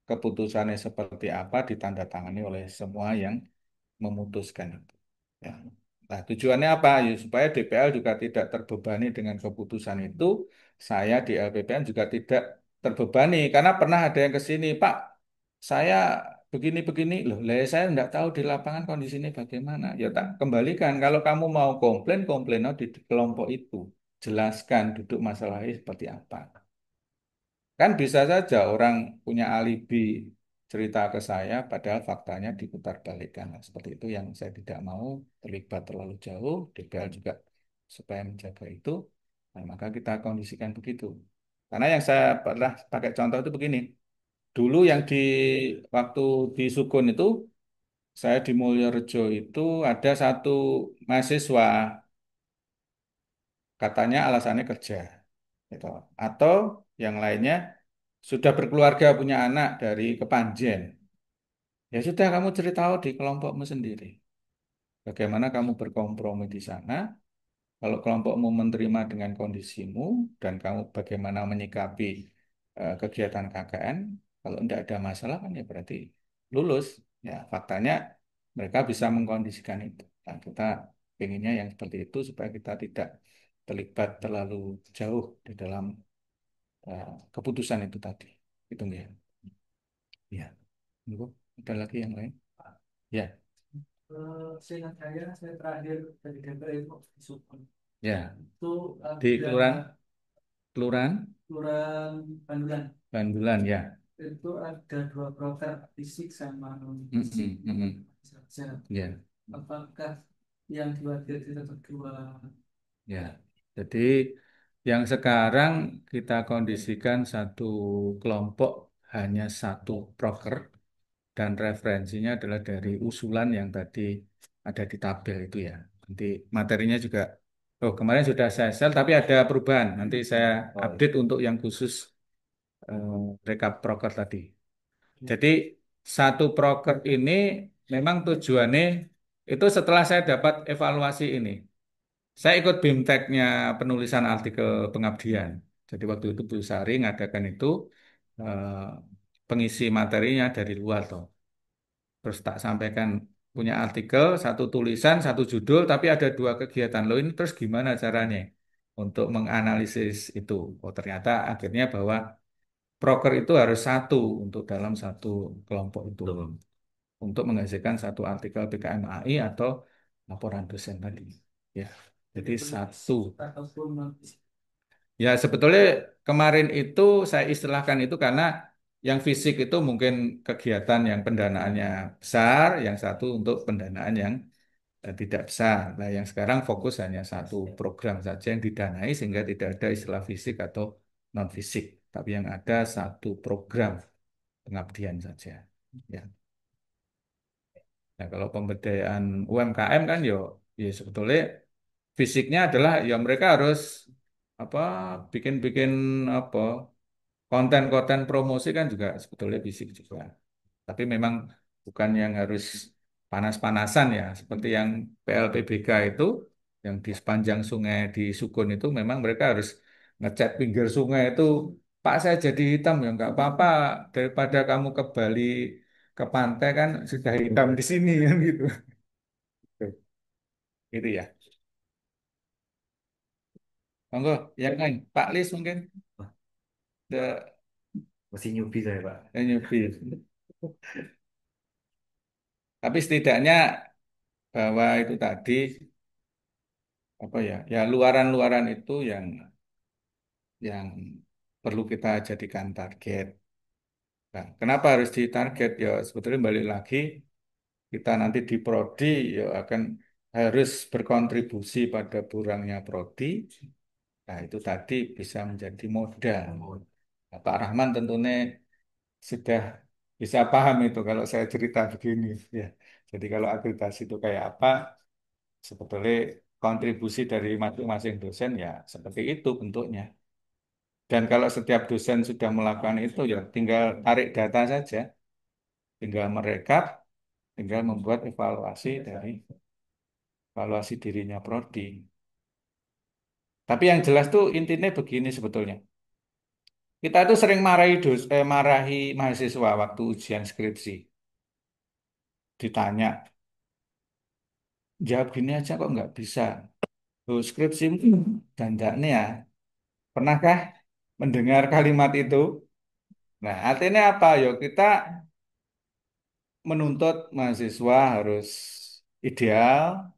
keputusannya seperti apa ditandatangani oleh semua yang memutuskan itu. Ya. Nah, tujuannya apa? Ya, supaya DPL juga tidak terbebani dengan keputusan itu. Saya di LPPN juga tidak terbebani karena pernah ada yang ke sini, Pak. Saya begini-begini loh. Lah, saya tidak tahu di lapangan kondisinya bagaimana. Ya tak kembalikan. Kalau kamu mau komplain, komplain di kelompok itu. Jelaskan duduk masalahnya seperti apa. Kan bisa saja orang punya alibi cerita ke saya, padahal faktanya diputarbalikkan. Nah, seperti itu yang saya tidak mau terlibat terlalu jauh. DPL juga supaya menjaga itu, nah, maka kita kondisikan begitu. Karena yang saya pernah pakai contoh itu begini. Dulu yang di waktu di Sukun itu, saya di Mulyorejo itu ada satu mahasiswa, katanya alasannya kerja. Gitu. Atau yang lainnya sudah berkeluarga punya anak dari Kepanjen. Ya sudah kamu cerita di kelompokmu sendiri. Bagaimana kamu berkompromi di sana, kalau kelompokmu menerima dengan kondisimu, dan kamu bagaimana menyikapi kegiatan KKN, kalau tidak ada masalah kan ya berarti lulus. Ya faktanya mereka bisa mengkondisikan itu. Nah, kita pengennya yang seperti itu supaya kita tidak terlibat terlalu jauh di dalam keputusan itu tadi. Itu ya. Ya. Ibu, ada lagi yang lain? Ya, Seingat saya terakhir dari DPR itu di Sukun. ya. Itu Di ada kelurahan Kelurahan Bandulan. Bandulan ya. Itu ada dua proker fisik sama non Mm, fisik. mm, mm, Saja. Ya, Apakah yang diwakili itu tetap dua? ya. Jadi yang sekarang kita kondisikan satu kelompok hanya satu proker dan referensinya adalah dari usulan yang tadi ada di tabel itu ya. Nanti materinya juga, oh kemarin sudah saya share tapi ada perubahan. Nanti saya update untuk yang khusus rekap proker tadi. Jadi satu proker ini memang tujuannya itu setelah saya dapat evaluasi ini. Saya ikut BIMTEK-nya penulisan artikel pengabdian. Jadi waktu itu Bu Sari ngadakan itu eh, pengisi materinya dari luar toh. Terus tak sampaikan punya artikel, satu tulisan, satu judul, tapi ada dua kegiatan. Loh ini terus gimana caranya? untuk menganalisis itu. Oh, ternyata akhirnya bahwa proker itu harus satu untuk dalam satu kelompok itu Betul. untuk menghasilkan satu artikel PKMAI atau laporan dosen tadi. Ya, jadi satu. ataupun non fisik. Ya, sebetulnya kemarin itu saya istilahkan itu karena yang fisik itu mungkin kegiatan yang pendanaannya besar, yang satu untuk pendanaan yang tidak besar. Nah, yang sekarang fokus hanya satu program saja yang didanai sehingga tidak ada istilah fisik atau non fisik, tapi yang ada satu program pengabdian saja. Ya. Nah, kalau pemberdayaan UMKM kan ya sebetulnya fisiknya adalah ya mereka harus apa bikin-bikin apa konten-konten promosi kan juga sebetulnya fisik juga. Tapi memang bukan yang harus panas-panasan ya, seperti yang PLPBK itu, yang di sepanjang sungai di Sukun itu memang mereka harus ngecat pinggir sungai itu, Pak saya jadi hitam ya nggak apa-apa, daripada kamu ke Bali ke pantai kan sudah hitam di sini kan gitu. Gitu ya. Monggo, yang lain, Pak Lis mungkin the Masih newbie saya, Pak. newbie. Tapi setidaknya bahwa itu tadi apa ya, ya luaran-luaran itu yang perlu kita jadikan target. Nah, kenapa harus ditarget? Ya sebetulnya balik lagi kita nanti di prodi ya akan harus berkontribusi pada kurangnya prodi. Nah, itu tadi bisa menjadi modal. Nah, Pak Rahman tentunya sudah bisa paham itu kalau saya cerita begini ya. Jadi kalau akreditasi itu kayak apa, sebetulnya kontribusi dari masing-masing dosen ya seperti itu bentuknya. Dan kalau setiap dosen sudah melakukan itu, ya tinggal tarik data saja, tinggal merekap, tinggal membuat evaluasi dari evaluasi dirinya prodi. Tapi yang jelas tuh intinya begini sebetulnya. Kita itu sering marahi mahasiswa waktu ujian skripsi. Ditanya, jawab gini aja kok nggak bisa. Loh, skripsi dandaknya ya. Pernahkah mendengar kalimat itu? Nah, artinya apa? Yo, kita menuntut mahasiswa harus ideal,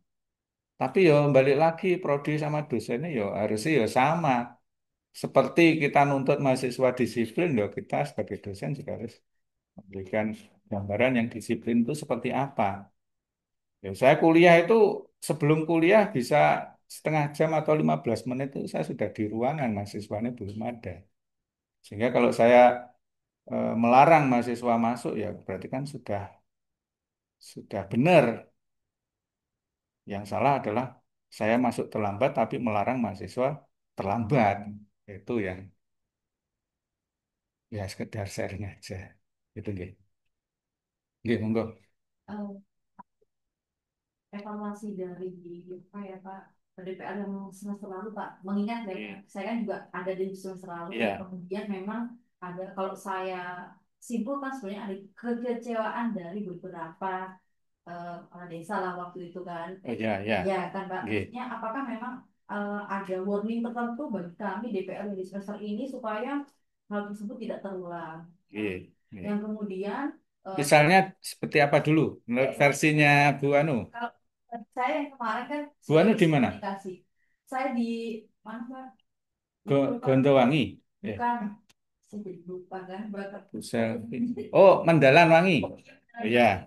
tapi yo balik lagi prodi sama dosennya yo harusnya yo sama. Seperti kita nuntut mahasiswa disiplin, yo kita sebagai dosen juga harus memberikan gambaran yang disiplin itu seperti apa. Ya, saya kuliah itu sebelum kuliah bisa setengah jam atau 15 menit itu saya sudah di ruangan, mahasiswanya belum ada. Sehingga kalau saya melarang mahasiswa masuk ya berarti kan sudah benar. Yang salah adalah saya masuk terlambat tapi melarang mahasiswa terlambat. Itu yang ya sekedar sharing aja. Itu nggih. Nggih, monggo. Eh, Evaluasi dari apa ya Pak DPR yang semester lalu Pak, mengingat ya Iya. saya kan juga ada di semester lalu Iya. kemudian memang ada, kalau saya simpulkan sebenarnya ada kekecewaan dari beberapa kepala desa lah waktu itu kan. Oh ya, ya. Ya kan Pak, Nggih. maksudnya apakah memang ada warning tertentu bagi kami DPR di semester ini supaya hal tersebut tidak terulang. Nggih. Nggih. Yang kemudian Misalnya seperti apa dulu menurut versinya Bu Anu? kalau saya yang kemarin kan Bu Anu di mana? komunikasi. Saya di mana Pak? Gondowangi. Eh, Bukan. Saya jadi lupa kan. Berapa? Oh, Mendalan Wangi. Oh, ya.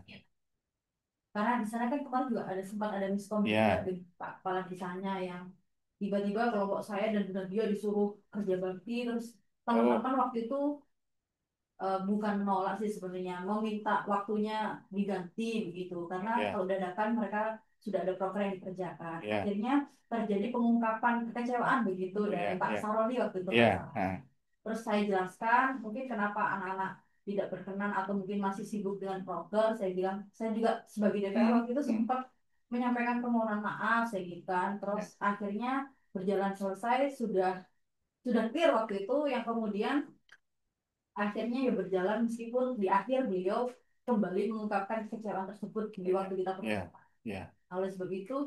Karena di sana kan kemarin juga ada sempat ada miskom juga Ya. dengan Pak Kepala Desanya yang tiba-tiba kelompok saya dan benar dia disuruh kerja bakti, terus teman-teman waktu itu bukan menolak sih sebenarnya, meminta waktunya diganti begitu karena Ya. kalau dadakan mereka sudah ada program yang dikerjakan. Ya. Akhirnya terjadi pengungkapan kekecewaan begitu dari Ya, Pak ya. Saroni waktu itu. Ya. Pak. Nah. Terus saya jelaskan mungkin kenapa anak-anak tidak berkenan atau mungkin masih sibuk dengan proker. Saya bilang saya juga sebagai DPR waktu itu sempat menyampaikan permohonan maaf saya gitu kan. Terus akhirnya berjalan selesai, sudah clear waktu itu, yang kemudian akhirnya ya berjalan meskipun di akhir beliau kembali mengungkapkan kekecewaan tersebut di waktu kita Ya. pertemuan. Ya. Oleh sebab itu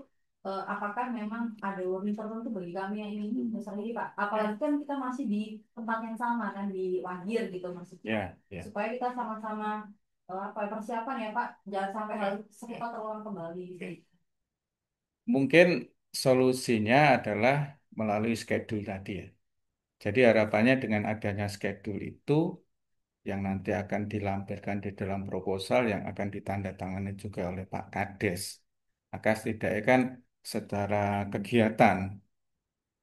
apakah memang ada warning tertentu bagi kami yang ingin misalnya ini Pak, apalagi kan kita masih di tempat yang sama kan di Wagir gitu maksudnya, Ya, ya. supaya kita sama-sama apa persiapan ya Pak, jangan sampai harus sempat terulang kembali gitu. Mungkin solusinya adalah melalui schedule tadi ya. Jadi harapannya dengan adanya schedule itu yang nanti akan dilampirkan di dalam proposal yang akan ditandatangani juga oleh Pak Kades. Maka setidaknya kan secara kegiatan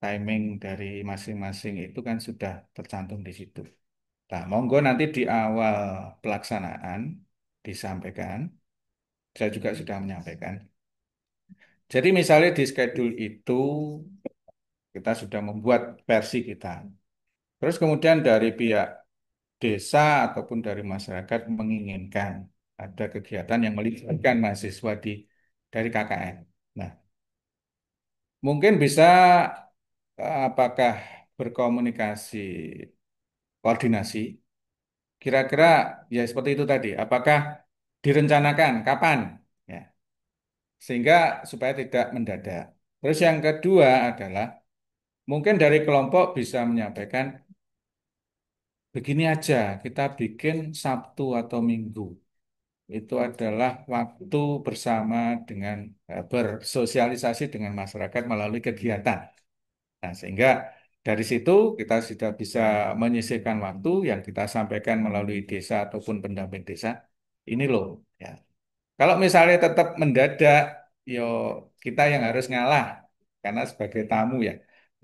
timing dari masing-masing itu kan sudah tercantum di situ. Nah, monggo nanti di awal pelaksanaan disampaikan, saya juga sudah menyampaikan. Jadi misalnya di schedule itu kita sudah membuat versi kita. Terus kemudian dari pihak desa ataupun dari masyarakat menginginkan ada kegiatan yang melibatkan mahasiswa dari KKN. Nah, mungkin bisa apakah berkomunikasi, koordinasi, kira-kira ya seperti itu tadi. Apakah direncanakan kapan? Ya, sehingga supaya tidak mendadak. Terus yang kedua adalah mungkin dari kelompok bisa menyampaikan begini aja, kita bikin Sabtu atau Minggu. Itu adalah waktu bersama dengan bersosialisasi dengan masyarakat melalui kegiatan. Nah, sehingga dari situ kita sudah bisa menyisihkan waktu yang kita sampaikan melalui desa ataupun pendamping desa. Ini loh, ya. Kalau misalnya tetap mendadak, yo kita yang harus ngalah karena sebagai tamu ya.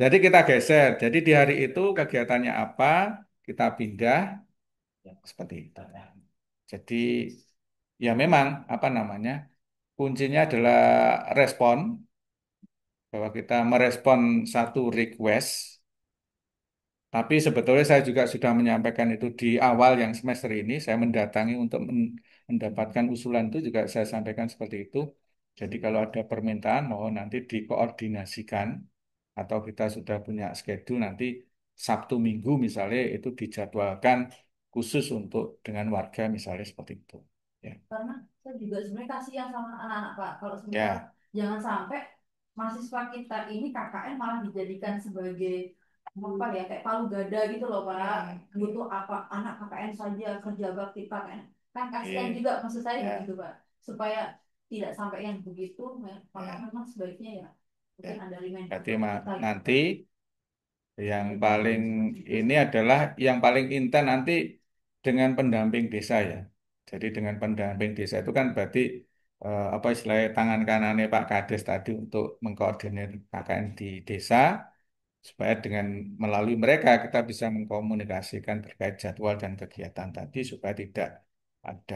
Jadi kita geser. Jadi di hari itu kegiatannya apa, kita pindah seperti itu. Jadi ya memang apa namanya kuncinya adalah respon bahwa kita merespon satu request. Tapi sebetulnya saya juga sudah menyampaikan itu di awal yang semester ini. Saya mendatangi untuk mendapatkan usulan itu juga saya sampaikan seperti itu. Jadi kalau ada permintaan mohon nanti dikoordinasikan atau kita sudah punya schedule nanti Sabtu Minggu misalnya itu dijadwalkan khusus untuk dengan warga misalnya seperti itu. Ya. Karena saya juga sebenarnya kasihan sama anak-anak Pak, kalau semisal Ya. jangan sampai mahasiswa kita ini KKN malah dijadikan sebagai apa ya kayak palu gada gitu loh Pak, butuh apa anak KKN saja kerja bakti KKN kan kasihan juga maksud saya Ya. gitu Pak, supaya tidak sampai yang begitu maka Ya. memang sebaiknya ya mungkin Ya. ada reminder Berarti untuk kita gitu. nanti yang paling ini adalah yang paling intent nanti dengan pendamping desa ya. Jadi dengan pendamping desa itu kan berarti apa istilahnya tangan kanannya Pak Kades tadi untuk mengkoordinir KKN di desa supaya dengan melalui mereka kita bisa mengkomunikasikan terkait jadwal dan kegiatan tadi supaya tidak ada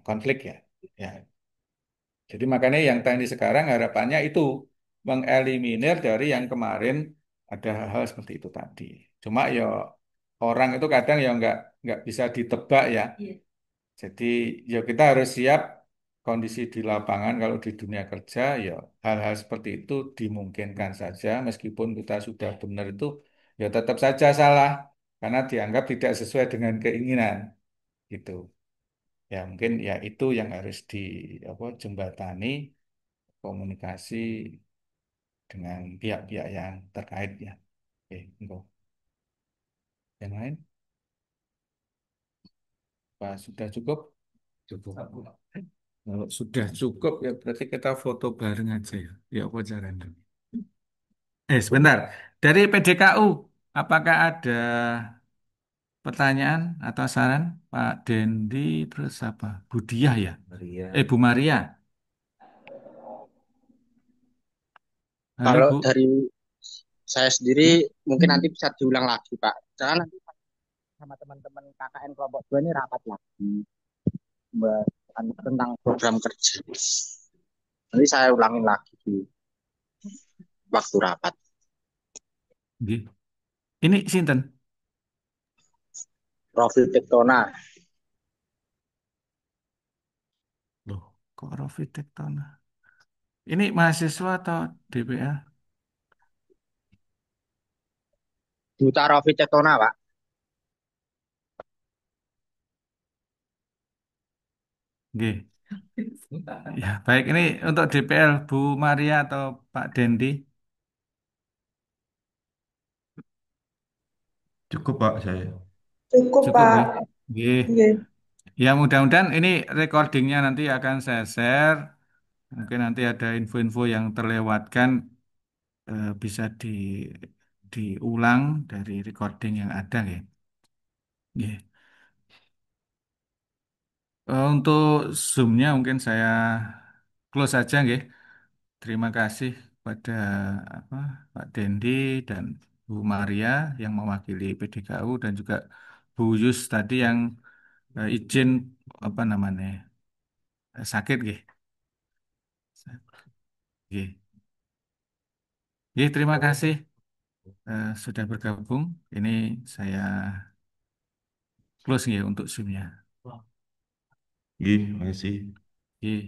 konflik ya. Ya, jadi makanya yang teknis sekarang harapannya itu mengeliminir dari yang kemarin ada hal-hal seperti itu tadi. Cuma ya orang itu kadang ya nggak bisa ditebak ya. Iya. Jadi ya kita harus siap kondisi di lapangan kalau di dunia kerja ya hal-hal seperti itu dimungkinkan saja meskipun kita sudah benar itu ya tetap saja salah karena dianggap tidak sesuai dengan keinginan gitu. Ya mungkin ya itu yang harus di apa jembatani komunikasi dengan pihak-pihak yang terkait ya. Oke, untuk yang lain, Pak sudah cukup? Cukup. Kalau sudah cukup ya berarti kita foto bareng aja ya. Ya apa caranya? Sebentar. Dari PDKU, apakah ada pertanyaan atau saran Pak Dendi terus apa? Budiah ya? Maria. Bu Maria. Halo Kalau Bu. dari saya sendiri mungkin nanti bisa diulang lagi, Pak. Jangan nanti sama teman-teman KKN kelompok 2 ini rapat lagi tentang program kerja. Nanti saya ulangin lagi di waktu rapat. Nggih. Ini sinten? Profil Tektona, Loh, kok Rofi Tektona? Ini mahasiswa atau DPR? Duta Profil Tektona, Pak. Nggih. Ya, baik. Ini untuk DPL Bu Maria atau Pak Dendi. Cukup Pak saya. Cukup, Cukup Pak. ya. Nggih. Nggih. Ya, mudah-mudahan ini recordingnya nanti akan saya share. Mungkin nanti ada info-info yang terlewatkan bisa diulang dari recording yang ada ya. Nggih. Untuk Zoom-nya mungkin saya close saja nggih. Terima kasih pada apa, Pak Dendi dan Bu Maria yang mewakili PDKU dan juga Bu Yus tadi yang izin apa namanya sakit nggih. Nggih. Nggih, terima kasih sudah bergabung. Ini saya close nggih untuk Zoom-nya. Nggih, makasih. Nggih.